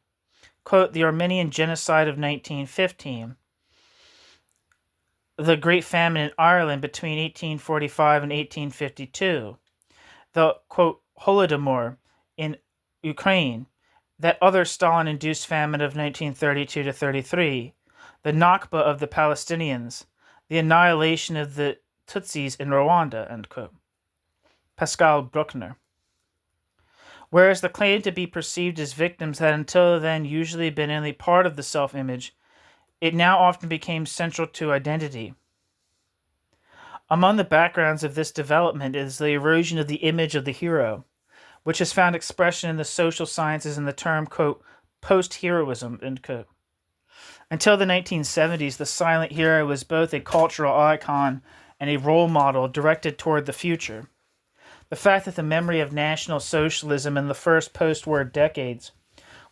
Quote, the Armenian genocide of 1915, the Great Famine in Ireland between 1845 and 1852, the, quote, Holodomor in Ukraine, that other Stalin-induced famine of 1932 to 33, the Nakba of the Palestinians, the annihilation of the Tutsis in Rwanda, end quote. Pascal Bruckner. Whereas the claim to be perceived as victims had until then usually been only part of the self-image, it now often became central to identity. Among the backgrounds of this development is the erosion of the image of the hero, which has found expression in the social sciences in the term, quote, post-heroism, end quote. Until the 1970s, the silent hero was both a cultural icon and a role model directed toward the future. The fact that the memory of National Socialism in the first post-war decades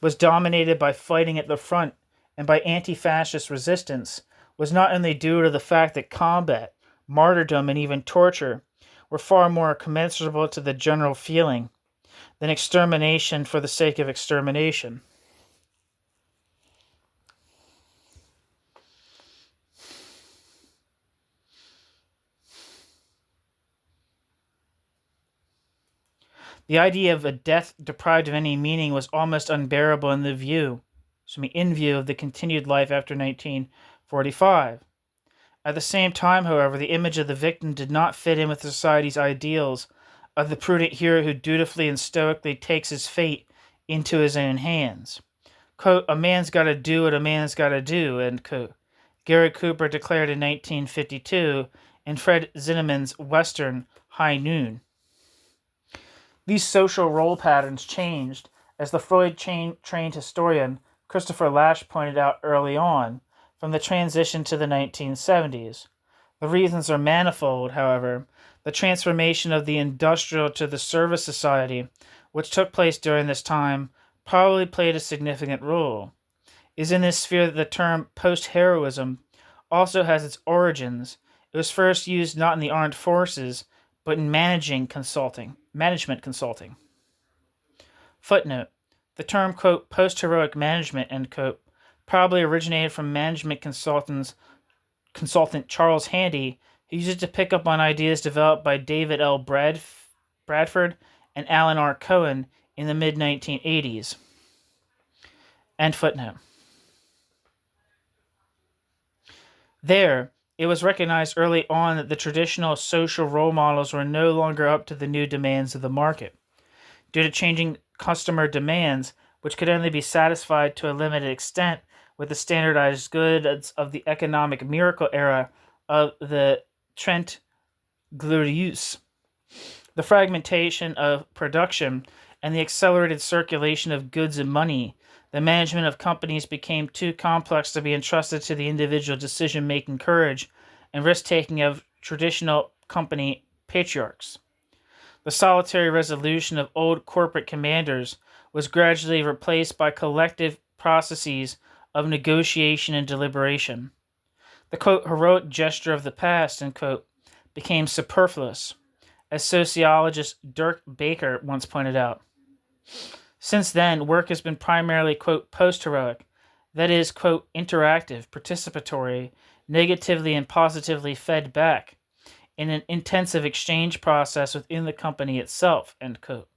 was dominated by fighting at the front and by anti-fascist resistance was not only due to the fact that combat, martyrdom, and even torture were far more commensurable to the general feeling than extermination for the sake of extermination. The idea of a death deprived of any meaning was almost unbearable in view of the continued life after 1945. At the same time, however, the image of the victim did not fit in with society's ideals of the prudent hero who dutifully and stoically takes his fate into his own hands. Quote, "A man's got to do what a man's got to do," end quote. Gary Cooper declared in 1952 in Fred Zinnemann's Western High Noon. These social role patterns changed, as the Freud-trained historian Christopher Lasch pointed out early on, from the transition to the 1970s. The reasons are manifold, however. The transformation of the industrial to the service society, which took place during this time, probably played a significant role. It is in this sphere that the term post-heroism also has its origins. It was first used not in the armed forces, but in management consulting. Footnote. The term, quote, post-heroic management, end quote, probably originated from management consultant Charles Handy, who used it to pick up on ideas developed by David L. Bradford and Alan R. Cohen in the mid-1980s. End footnote. There, it was recognized early on that the traditional social role models were no longer up to the new demands of the market. Due to changing customer demands, which could only be satisfied to a limited extent with the standardized goods of the economic miracle era of the Trente Glorieuses, the fragmentation of production, and the accelerated circulation of goods and money, the management of companies became too complex to be entrusted to the individual decision-making courage and risk-taking of traditional company patriarchs. The solitary resolution of old corporate commanders was gradually replaced by collective processes of negotiation and deliberation. The, quote, heroic gesture of the past, end quote, became superfluous, as sociologist Dirk Baker once pointed out. Since then, work has been primarily, quote, post-heroic, that is, quote, interactive, participatory, negatively and positively fed back in an intensive exchange process within the company itself, end quote.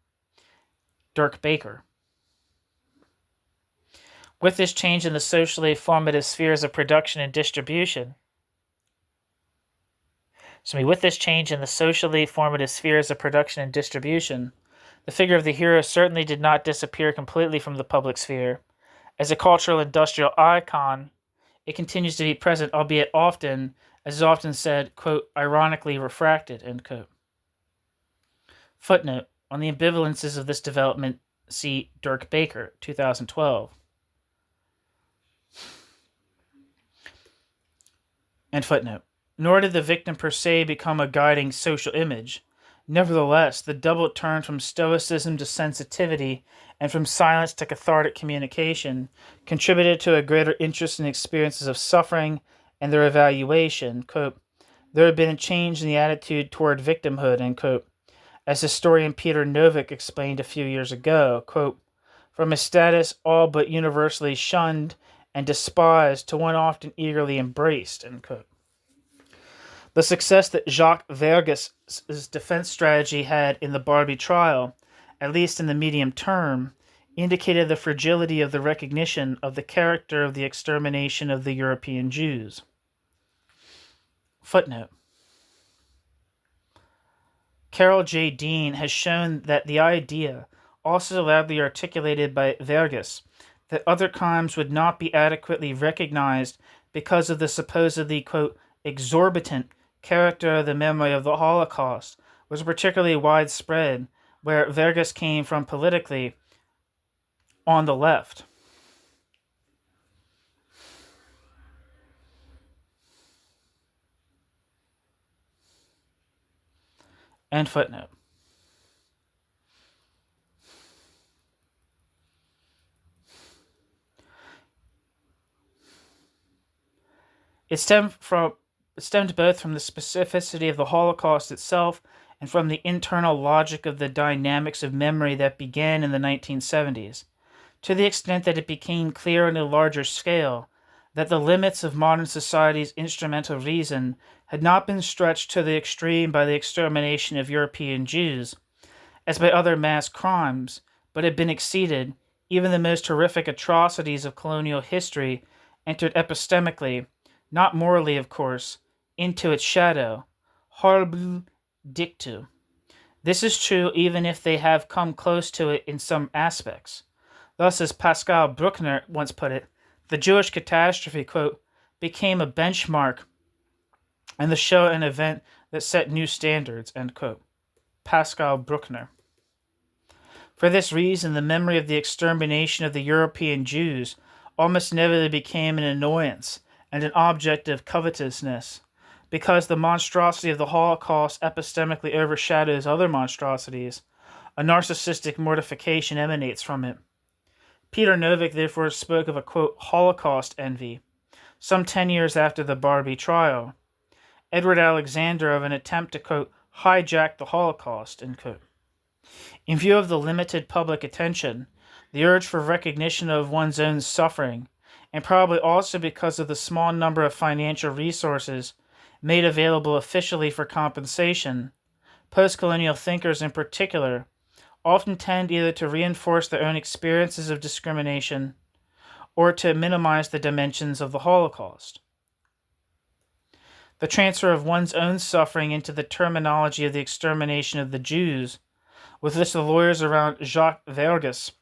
Dirk Baker. With this change in the socially formative spheres of production and distribution, the figure of the hero certainly did not disappear completely from the public sphere. As a cultural industrial icon, it continues to be present, albeit often, as is often said, quote, ironically refracted, end quote. Footnote. On the ambivalences of this development, see Dirk Baker, 2012. End footnote. Nor did the victim per se become a guiding social image. Nevertheless, the double turn from stoicism to sensitivity and from silence to cathartic communication contributed to a greater interest in experiences of suffering and their evaluation. Quote, there had been a change in the attitude toward victimhood, end quote, as historian Peter Novick explained a few years ago, quote, from a status all but universally shunned and despised to one often eagerly embraced, end quote. The success that Jacques Verges's defense strategy had in the Barbie trial, at least in the medium term, indicated the fragility of the recognition of the character of the extermination of the European Jews. Footnote. Carol J. Dean has shown that the idea, also loudly articulated by Verges, that other crimes would not be adequately recognized because of the supposedly, quote, exorbitant character of the memory of the Holocaust, was particularly widespread, where Verges came from politically on the left. End footnote. It stemmed both from the specificity of the Holocaust itself and from the internal logic of the dynamics of memory that began in the 1970s, to the extent that it became clear on a larger scale that the limits of modern society's instrumental reason had not been stretched to the extreme by the extermination of European Jews, as by other mass crimes, but had been exceeded. Even the most horrific atrocities of colonial history entered epistemically, not morally, of course, into its shadow, horrible dictu. This is true even if they have come close to it in some aspects. Thus, as Pascal Bruckner once put it, the Jewish catastrophe, quote, became a benchmark and the show an event that set new standards, end quote. Pascal Bruckner. For this reason, the memory of the extermination of the European Jews almost inevitably became an annoyance and an object of covetousness, because the monstrosity of the Holocaust epistemically overshadows other monstrosities. A narcissistic mortification emanates from it. Peter Novick therefore spoke of a, quote, Holocaust envy, some 10 years after the Barbie trial. Edward Alexander of an attempt to, quote, hijack the Holocaust, end quote. In view of the limited public attention, the urge for recognition of one's own suffering, and probably also because of the small number of financial resources made available officially for compensation, post-colonial thinkers in particular often tend either to reinforce their own experiences of discrimination or to minimize the dimensions of the Holocaust. The transfer of one's own suffering into the terminology of the extermination of the Jews, with which the lawyers around Jacques Vergas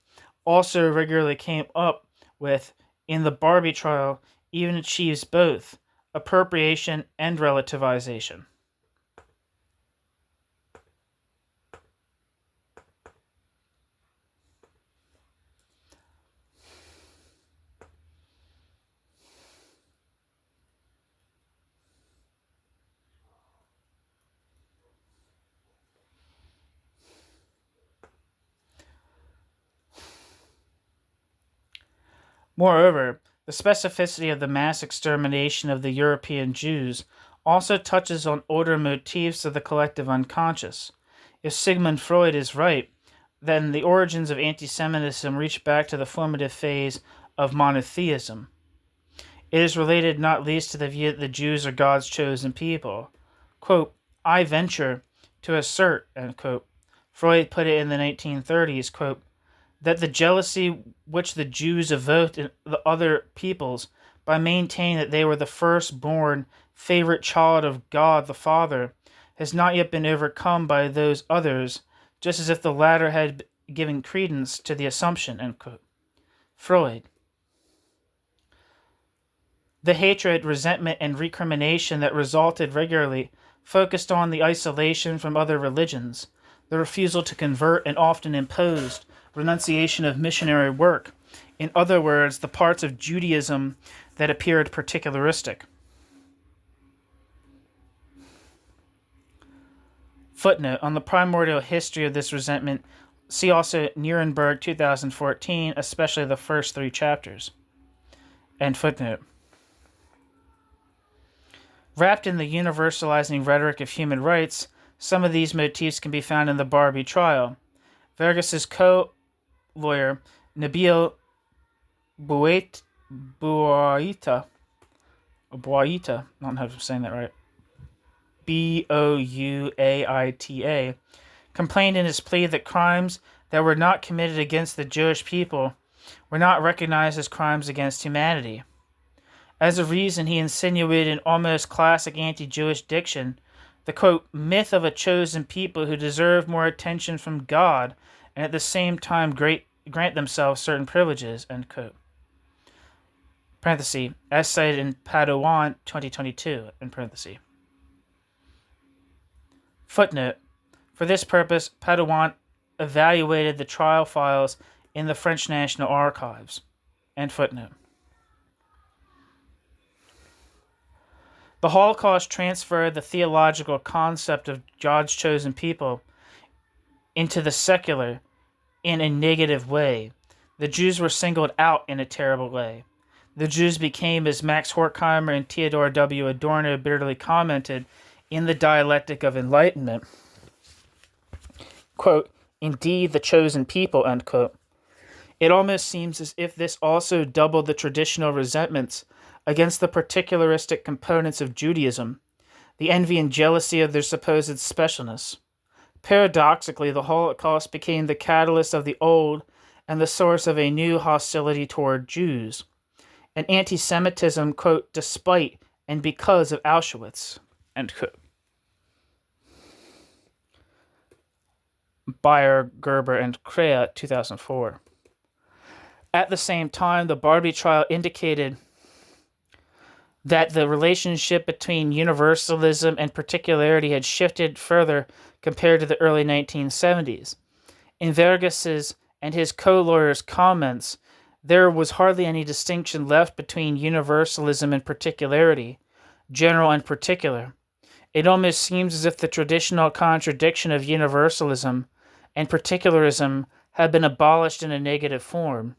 also regularly came up with in the Barbie trial, even achieves both appropriation and relativization. Moreover, the specificity of the mass extermination of the European Jews also touches on older motifs of the collective unconscious. If Sigmund Freud is right, then the origins of anti-Semitism reach back to the formative phase of monotheism. It is related not least to the view that the Jews are God's chosen people. Quote, I venture to assert, end quote, Freud put it in the 1930s, quote, that the jealousy which the Jews evoked in the other peoples by maintaining that they were the firstborn favorite child of God the Father has not yet been overcome by those others, just as if the latter had given credence to the assumption, end quote. Freud. The hatred, resentment, and recrimination that resulted regularly focused on the isolation from other religions, the refusal to convert and often imposed renunciation of missionary work. In other words, the parts of Judaism that appeared particularistic. Footnote, on the primordial history of this resentment, see also Nuremberg 2014, especially the first 3 chapters. End footnote. Wrapped in the universalizing rhetoric of human rights, some of these motifs can be found in the Barbie trial. Vergas's co-lawyer, Nabil Bouaita, I don't know if I'm saying that right, Bouaita, complained in his plea that crimes that were not committed against the Jewish people were not recognized as crimes against humanity. As a reason, he insinuated in almost classic anti-Jewish diction the, quote, myth of a chosen people who deserve more attention from God and at the same time grant themselves certain privileges, end quote. Parenthesis, as cited in Padoan 2022, in parenthesis. Footnote, for this purpose, Padoan evaluated the trial files in the French National Archives, end footnote. The Holocaust transferred the theological concept of God's chosen people into the secular in a negative way. The Jews were singled out in a terrible way. The Jews became, as Max Horkheimer and Theodore W. Adorno bitterly commented in The Dialectic of Enlightenment, quote, indeed the chosen people, end quote. It almost seems as if this also doubled the traditional resentments against the particularistic components of Judaism, the envy and jealousy of their supposed specialness. Paradoxically, the Holocaust became the catalyst of the old and the source of a new hostility toward Jews. An anti-Semitism, quote, despite and because of Auschwitz, end quote. Beyer, Gerber, and Crea, 2004. At the same time, the Barbie trial indicated that the relationship between universalism and particularity had shifted further compared to the early 1970s. In Verges's and his co-lawyers' comments, there was hardly any distinction left between universalism and particularity, general and particular. It almost seems as if the traditional contradiction of universalism and particularism had been abolished in a negative form.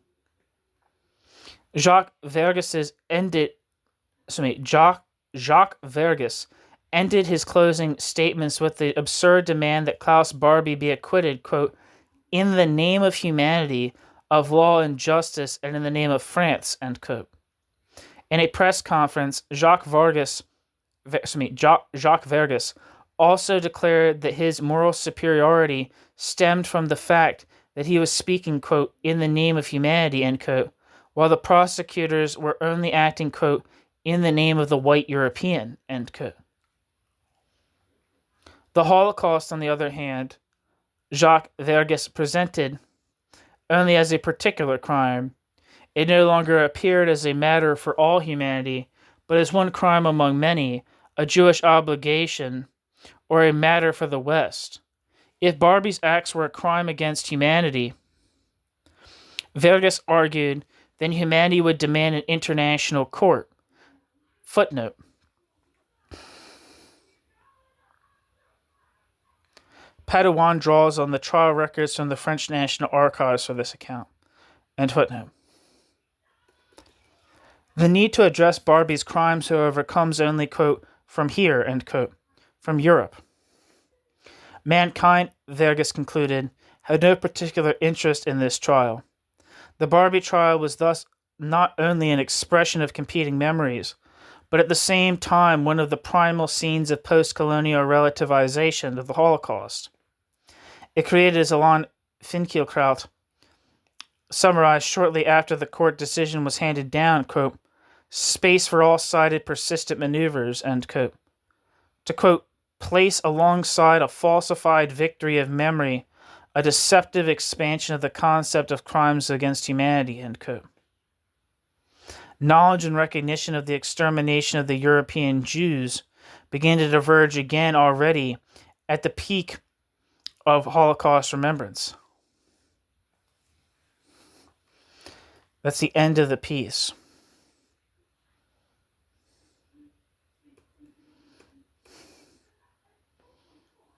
Jacques Verges ended his closing statements with the absurd demand that Klaus Barbie be acquitted, quote, in the name of humanity, of law and justice, and in the name of France, end quote. In a press conference, Jacques Verges also declared that his moral superiority stemmed from the fact that he was speaking, quote, in the name of humanity, end quote, while the prosecutors were only acting, quote, in the name of the white European, end quote. The Holocaust, on the other hand, Jacques Verges presented only as a particular crime. It no longer appeared as a matter for all humanity, but as one crime among many, a Jewish obligation, or a matter for the West. If Barbie's acts were a crime against humanity, Verges argued, then humanity would demand an international court. Footnote. Padouin draws on the trial records from the French National Archives for this account. End footnote. The need to address Barbie's crimes, however, comes only, quote, from here, end quote, from Europe. Mankind, Verges concluded, had no particular interest in this trial. The Barbie trial was thus not only an expression of competing memories, but at the same time one of the primal scenes of post-colonial relativization of the Holocaust. It created, as Alain Finkielkraut summarized shortly after the court decision was handed down, quote, space for all-sided persistent maneuvers, end quote. To, quote, place alongside a falsified victory of memory a deceptive expansion of the concept of crimes against humanity, end quote. Knowledge and recognition of the extermination of the European Jews began to diverge again already at the peak of Holocaust remembrance. That's the end of the piece.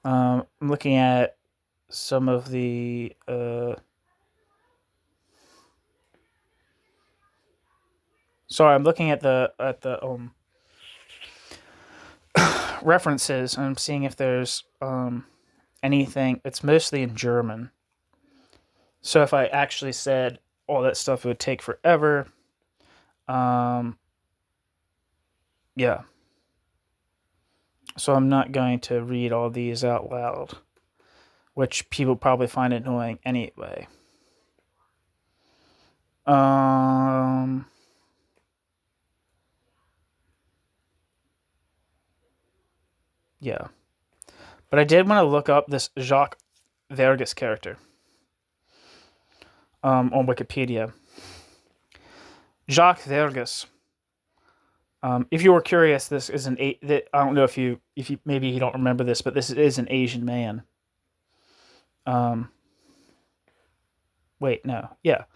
I'm looking at some of the I'm looking at the references, and I'm seeing if there's anything. It's mostly in German. So if I actually said all that stuff, it would take forever. Yeah. So I'm not going to read all these out loud, which people probably find annoying anyway. Yeah. But I did want to look up this Jacques Verges character on Wikipedia. Jacques Verges. If you were curious, this is I don't know if you maybe you don't remember this, but this is an Asian man. Wait, no. Yeah.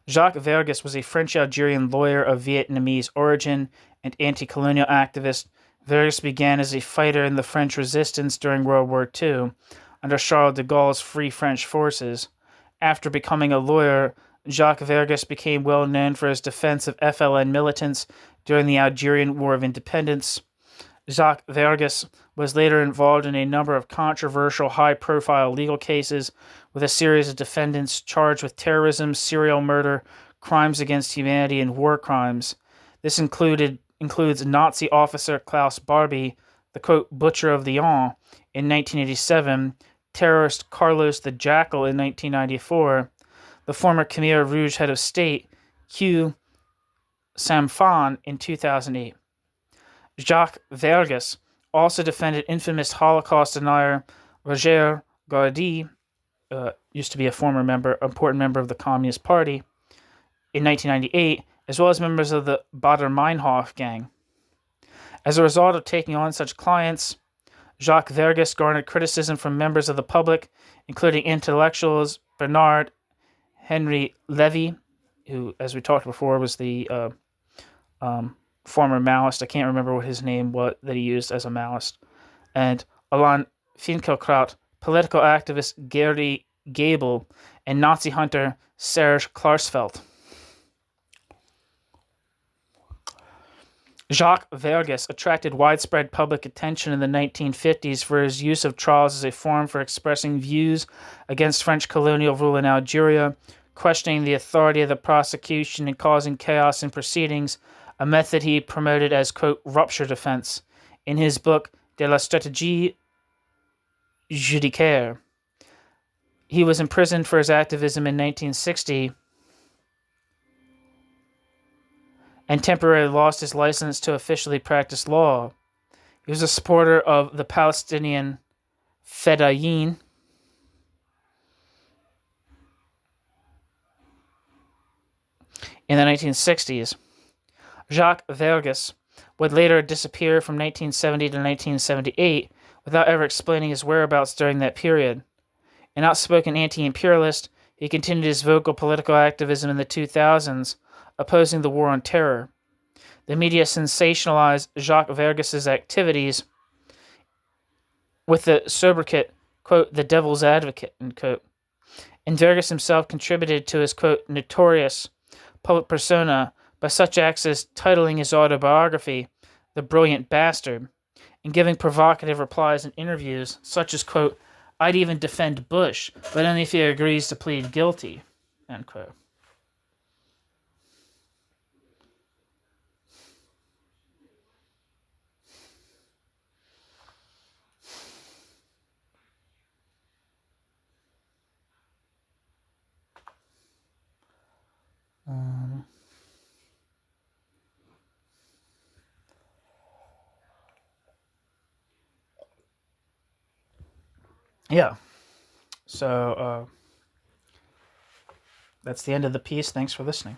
Jacques Verges was a French-Algerian lawyer of Vietnamese origin and anti-colonial activist. Verges began as a fighter in the French resistance during World War II under Charles de Gaulle's Free French Forces. After becoming a lawyer, Jacques Verges became well known for his defense of FLN militants during the Algerian War of Independence. Jacques Verges was later involved in a number of controversial high-profile legal cases with a series of defendants charged with terrorism, serial murder, crimes against humanity, and war crimes. This includes Nazi officer Klaus Barbie, the, quote, Butcher of Lyon in 1987, terrorist Carlos the Jackal in 1994, the former Khmer Rouge head of state, Hugh Samphon, in 2008. Jacques Vergas also defended infamous Holocaust denier Roger Gardy, used to be a important member of the Communist Party, in 1998, as well as members of the Baader-Meinhof gang. As a result of taking on such clients, Jacques Vergas garnered criticism from members of the public, including intellectuals Bernard Henry Levy, who, as we talked before, was the former Maoist. I can't remember what his name was that he used as a Maoist. And Alain Finkielkraut, political activist Gary Gable, and Nazi hunter Serge Klarsfeld. Jacques Vergas attracted widespread public attention in the 1950s for his use of trials as a forum for expressing views against French colonial rule in Algeria, questioning the authority of the prosecution and causing chaos in proceedings, a method he promoted as, quote, rupture defense, in his book De la Stratégie Judiciaire. He was imprisoned for his activism in 1960 and temporarily lost his license to officially practice law. He was a supporter of the Palestinian Fedayeen in the 1960s. Jacques Vergas would later disappear from 1970 to 1978 without ever explaining his whereabouts during that period. An outspoken anti-imperialist, he continued his vocal political activism in the 2000s, opposing the war on terror. The media sensationalized Jacques Vergas's activities with the sobriquet, quote, the devil's advocate, end quote. And Vergas himself contributed to his, quote, notorious public persona by such acts as titling his autobiography, The Brilliant Bastard, and giving provocative replies in interviews, such as, quote, I'd even defend Bush, but only if he agrees to plead guilty, end quote. Yeah. So, that's the end of the piece. Thanks for listening.